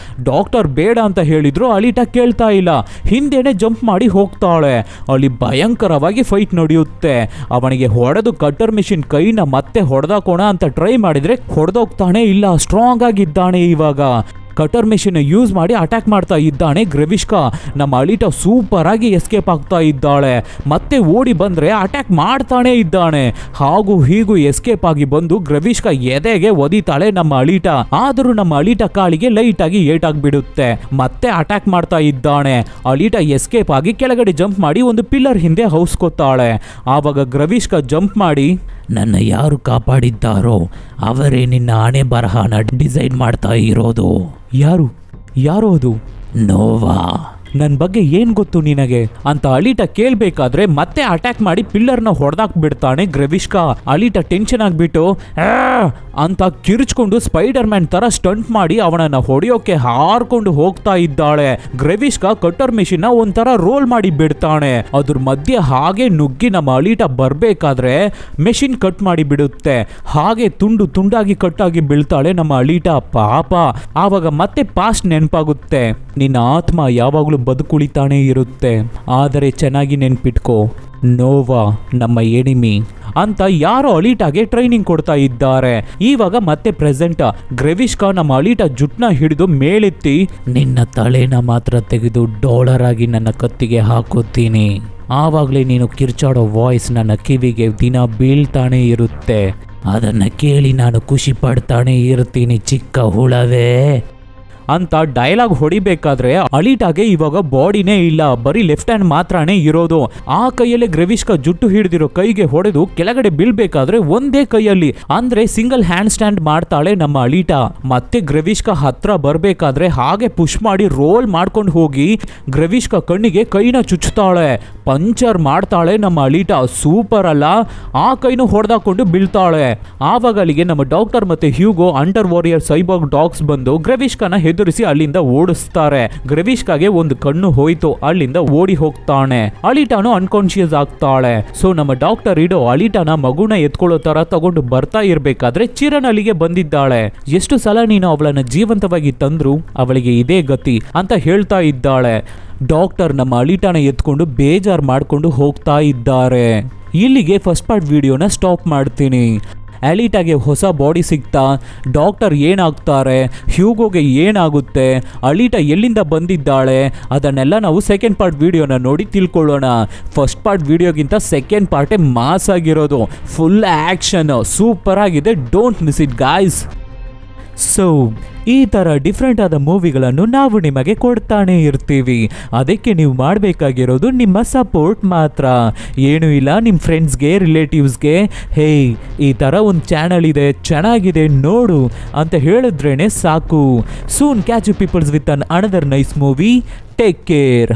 A: ಡಾಕ್ಟರ್ ಬೇಡ ಅಂತ ಹೇಳಿದ್ರು ಅಲೀಟಾ ಕೇಳ್ತಾ ಇಲ್ಲ, ಹಿಂದೆನೆ ಜಂಪ್ ಮಾಡಿ ಹೋಗ್ತಾಳೆ. ಅಲ್ಲಿ ಭಯಂಕರವಾಗಿ ಫೈಟ್ ನಡೆಯುತ್ತೆ. ಅವನಿಗೆ ಹೊಡೆದು ಕಟರ್ ಮೆಷಿನ್ ಕೈನ ಮತ್ತೆ ಹೊಡೆದಾಕೋಣ ಅಂತ ಟ್ರೈ ಮಾಡಿದ್ರೆ ಹೊಡೆದೋಗ್ತಾನೆ ಇಲ್ಲ, ಸ್ಟ್ರಾಂಗ್ ಆಗಿದ್ದಾನೆ. ಇವಾಗ ಕಟರ್ ಮೆಷಿನ್ ಯೂಸ್ ಮಾಡಿ ಅಟ್ಯಾಕ್ ಮಾಡ್ತಾ ಇದ್ದಾನೆ ಗ್ರೆವಿಷ್ಕ. ನಮ್ಮ ಅಲೀಟಾ ಸೂಪರ್ ಆಗಿ ಎಸ್ಕೇಪ್ ಆಗ್ತಾ ಇದ್ದಾಳೆ. ಮತ್ತೆ ಓಡಿ ಬಂದ್ರೆ ಅಟ್ಯಾಕ್ ಮಾಡ್ತಾನೆ ಇದ್ದಾನೆ. ಹಾಗೂ ಹೀಗೂ ಎಸ್ಕೇಪ್ ಆಗಿ ಬಂದು ಗ್ರೆವಿಷ್ಕ ಎದೆಗೆ ಒದಿತಾಳೆ ನಮ್ಮ ಅಲೀಟಾ. ಆದರೂ ನಮ್ಮ ಅಲೀಟಾ ಕಾಲಿಗೆ ಲೈಟ್ ಆಗಿ ಏಟಾಗ್ಬಿಡುತ್ತೆ. ಮತ್ತೆ ಅಟ್ಯಾಕ್ ಮಾಡ್ತಾ ಇದ್ದಾನೆ. ಅಲೀಟಾ ಎಸ್ಕೇಪ್ ಆಗಿ ಕೆಳಗಡೆ ಜಂಪ್ ಮಾಡಿ ಒಂದು ಪಿಲ್ಲರ್ ಹಿಂದೆ ಹೌಸ್ಕೊತಾಳೆ. ಆವಾಗ ಗ್ರೆವಿಷ್ಕ ಜಂಪ್ ಮಾಡಿ, ನನ್ನ ಯಾರು ಕಾಪಾಡಿದ್ದಾರೋ ಅವರೇ ನಿನ್ನ ಹಣೆ ಬರಹನ ಡಿಸೈನ್ ಮಾಡ್ತಾ ಇರೋದು. ಯಾರು ಅದು? ನೋವಾ, ನನ್ನ ಬಗ್ಗೆ ಏನ್ ಗೊತ್ತು ನಿನಗೆ ಅಂತ ಅಲೀಟಾ ಕೇಳ್ಬೇಕಾದ್ರೆ ಮತ್ತೆ ಅಟ್ಯಾಕ್ ಮಾಡಿ ಪಿಲ್ಲರ್ನ ಹೊಡೆದಾಕ್ಬಿಡ್ತಾನೆ ಗ್ರೆವಿಷ್ಕ. ಅಲೀಟಾ ಟೆನ್ಷನ್ ಆಗ್ಬಿಟ್ಟು ಅಂತ ಕಿರ್ಚ್ಕೊಂಡು ಸ್ಪೈಡರ್ ಮ್ಯಾನ್ ತರ ಸ್ಟಂಟ್ ಮಾಡಿ ಅವನನ್ನ ಹೊಡೆಯೋಕೆ ಹಾರ್ಕೊಂಡು ಹೋಗ್ತಾ ಇದ್ದಾಳೆ. ಗ್ರೆವಿಷ್ಕ ಕಟರ್ ಮೆಷಿನ್ ಒಂಥರ ರೋಲ್ ಮಾಡಿ ಬಿಡ್ತಾನೆ. ಅದ್ರ ಮಧ್ಯೆ ಹಾಗೆ ನುಗ್ಗಿ ನಮ್ಮ ಅಲೀಟಾ ಬರ್ಬೇಕಾದ್ರೆ ಮೆಷಿನ್ ಕಟ್ ಮಾಡಿ ಬಿಡುತ್ತೆ. ಹಾಗೆ ತುಂಡು ತುಂಡಾಗಿ ಕಟ್ಟಾಗಿ ಬೀಳ್ತಾಳೆ ನಮ್ಮ ಅಲೀಟಾ. ಪಾಪ. ಆವಾಗ ಮತ್ತೆ ಪಾಸ್ಟ್ ನೆನಪಾಗುತ್ತೆ. ನಿನ್ನ ಆತ್ಮ ಯಾವಾಗಲೂ ಬದುಕುಳಿತಾನೆ ಇರುತ್ತೆ, ಆದರೆ ಚೆನ್ನಾಗಿ ನೆನ್ಪಿಟ್ಕೋ, ನೋವಾ ನಮ್ಮ ಎನಿಮಿ ಅಂತ ಯಾರೋ ಅಲೀಟಾಗೆ ಟ್ರೈನಿಂಗ್ ಕೊಡ್ತಾ ಇದ್ದಾರೆ. ಇವಾಗ ಮತ್ತೆ ಪ್ರೆಸೆಂಟ್ ಗ್ರೆವಿಷ್ಕಾ ನಮ್ಮ ಅಲೀಟಾ ಜುಟ್ನ ಹಿಡಿದು ಮೇಲೆತ್ತಿ, ನಿನ್ನ ತಲೆನ ಮಾತ್ರ ತೆಗೆದು ಡಾಲರ್ ಆಗಿ ನನ್ನ ಕತ್ತಿಗೆ ಹಾಕುತ್ತೀನಿ, ಆವಾಗಲೇ ನೀನು ಕಿರ್ಚಾಡೋ ವಾಯ್ಸ್ ನನ್ನ ಕಿವಿಗೆ ದಿನ ಬೀಳ್ತಾನೆ ಇರುತ್ತೆ, ಅದನ್ನ ಕೇಳಿ ನಾನು ಖುಷಿ ಪಡ್ತಾನೆ ಇರ್ತೀನಿ ಚಿಕ್ಕ ಹುಳವೇ ಅಂತ ಡೈಲಾಗ್ ಹೊಡಿಬೇಕಾದ್ರೆ ಅಲೀಟಾಗೆ ಇವಾಗ ಬಾಡಿನೇ ಇಲ್ಲ, ಬರೀ ಲೆಫ್ಟ್ ಹ್ಯಾಂಡ್ ಮಾತ್ರನೇ ಇರೋದು. ಆ ಕೈಯಲ್ಲೇ ಗ್ರೆವಿಷ್ಕಾ ಜುಟ್ಟು ಹಿಡಿದಿರೋ ಕೈಗೆ ಹೊಡೆದು ಕೆಳಗಡೆ ಬೀಳ್ಬೇಕಾದ್ರೆ ಒಂದೇ ಕೈಯಲ್ಲಿ, ಅಂದ್ರೆ ಸಿಂಗಲ್ ಹ್ಯಾಂಡ್ ಸ್ಟ್ಯಾಂಡ್ ಮಾಡ್ತಾಳೆ ನಮ್ಮ ಅಲೀಟಾ. ಮತ್ತೆ ಗ್ರೆವಿಷ್ಕಾ ಹತ್ರ ಬರ್ಬೇಕಾದ್ರೆ ಹಾಗೆ ಪುಷ್ ಮಾಡಿ ರೋಲ್ ಮಾಡ್ಕೊಂಡು ಹೋಗಿ ಗ್ರೆವಿಷ್ಕಾ ಕಣ್ಣಿಗೆ ಕೈನ ಚುಚ್ಚುತ್ತಾಳೆ, ಪಂಚರ್ ಮಾಡ್ತಾಳೆ ನಮ್ಮ ಅಲೀಟಾ. ಸೂಪರ್ ಅಲ್ಲ? ಆ ಕೈನು ಹೊಡೆದಾಕೊಂಡು ಬೀಳ್ತಾಳೆ. ಆವಾಗ ಅಲ್ಲಿಗೆ ನಮ್ಮ ಡಾಕ್ಟರ್ ಮತ್ತೆ ಹ್ಯೂಗೋ ಅಂಡರ್ ವಾರಿಯರ್ ಸೈಬಾರ್ಗ್ ಡಾಗ್ಸ್ ಬಂದು ಗ್ರೆವಿಷ್ಕಾನ ಹೆದರಿಸಿ ಅಲ್ಲಿಂದ ಓಡಿಸ್ತಾರೆ. ಗ್ರೆವಿಷ್ಕಾಗೆ ಒಂದು ಕಣ್ಣು ಹೋಯ್ತು, ಅಲ್ಲಿಂದ ಓಡಿ ಹೋಗ್ತಾನೆ. ಅಲೀಟಾನು ಅನ್ಕಾನ್ಶಿಯಸ್ ಆಗ್ತಾಳೆ. ಸೊ ನಮ್ಮ ಡಾಕ್ಟರ್ ಇಡೋ ಅಲೀಟಾನ ಮಗುನ ಎತ್ಕೊಳ್ಳೋ ತರ ತಗೊಂಡು ಬರ್ತಾ ಇರ್ಬೇಕಾದ್ರೆ ಚಿರಣ್ ಅಲ್ಲಿಗೆ ಬಂದಿದ್ದಾಳೆ. ಎಷ್ಟು ಸಲ ನೀನು ಅವಳನ್ನ ಜೀವಂತವಾಗಿ ತಂದ್ರು ಅವಳಿಗೆ ಇದೇ ಗತಿ ಅಂತ ಹೇಳ್ತಾ ಇದ್ದಾಳೆ. ಡಾಕ್ಟರ್ ನಮ್ಮ ಅಲೀಟಾನ ಎತ್ಕೊಂಡು ಬೇಜಾರು ಮಾಡ್ಕೊಂಡು ಹೋಗ್ತಾ ಇದ್ದಾರೆ. ಇಲ್ಲಿಗೆ ಫಸ್ಟ್ ಪಾರ್ಟ್ ವಿಡಿಯೋನ ಸ್ಟಾಪ್ ಮಾಡ್ತೀನಿ. ಅಲೀಟಾಗೆ ಹೊಸ ಬಾಡಿ ಸಿಗ್ತಾ, ಡಾಕ್ಟರ್ ಏನಾಗ್ತಾರೆ, ಹ್ಯೂಗೋಗೆ ಏನಾಗುತ್ತೆ, ಅಲೀಟಾ ಎಲ್ಲಿಂದ ಬಂದಿದ್ದಾಳೆ, ಅದನ್ನೆಲ್ಲ ನಾವು ಸೆಕೆಂಡ್ ಪಾರ್ಟ್ ವಿಡಿಯೋನ ನೋಡಿ ತಿಳ್ಕೊಳ್ಳೋಣ. ಫಸ್ಟ್ ಪಾರ್ಟ್ ವಿಡಿಯೋಗಿಂತ ಸೆಕೆಂಡ್ ಪಾರ್ಟೇ ಮಾಸ್ ಆಗಿರೋದು, ಫುಲ್ ಆ್ಯಕ್ಷನ್ ಸೂಪರ್ ಆಗಿದೆ. Don't miss it guys. So ಈ ಥರ ಡಿಫ್ರೆಂಟ್ ಆದ ಮೂವಿಗಳನ್ನು ನಾವು ನಿಮಗೆ ಕೊಡ್ತಾನೆ ಇರ್ತೀವಿ. ಅದಕ್ಕೆ ನೀವು ಮಾಡಬೇಕಾಗಿರೋದು ನಿಮ್ಮ ಸಪೋರ್ಟ್ ಮಾತ್ರ, ಏನೂ ಇಲ್ಲ. ನಿಮ್ಮ ಫ್ರೆಂಡ್ಸ್ಗೆ ರಿಲೇಟಿವ್ಸ್ಗೆ ಹೇ ಈ ಥರ ಒಂದು ಚಾನಲ್ ಇದೆ ಚೆನ್ನಾಗಿದೆ ನೋಡು ಅಂತ ಹೇಳಿದ್ರೇ ಸಾಕು. Soon catch you peoples with an another nice movie. Take care.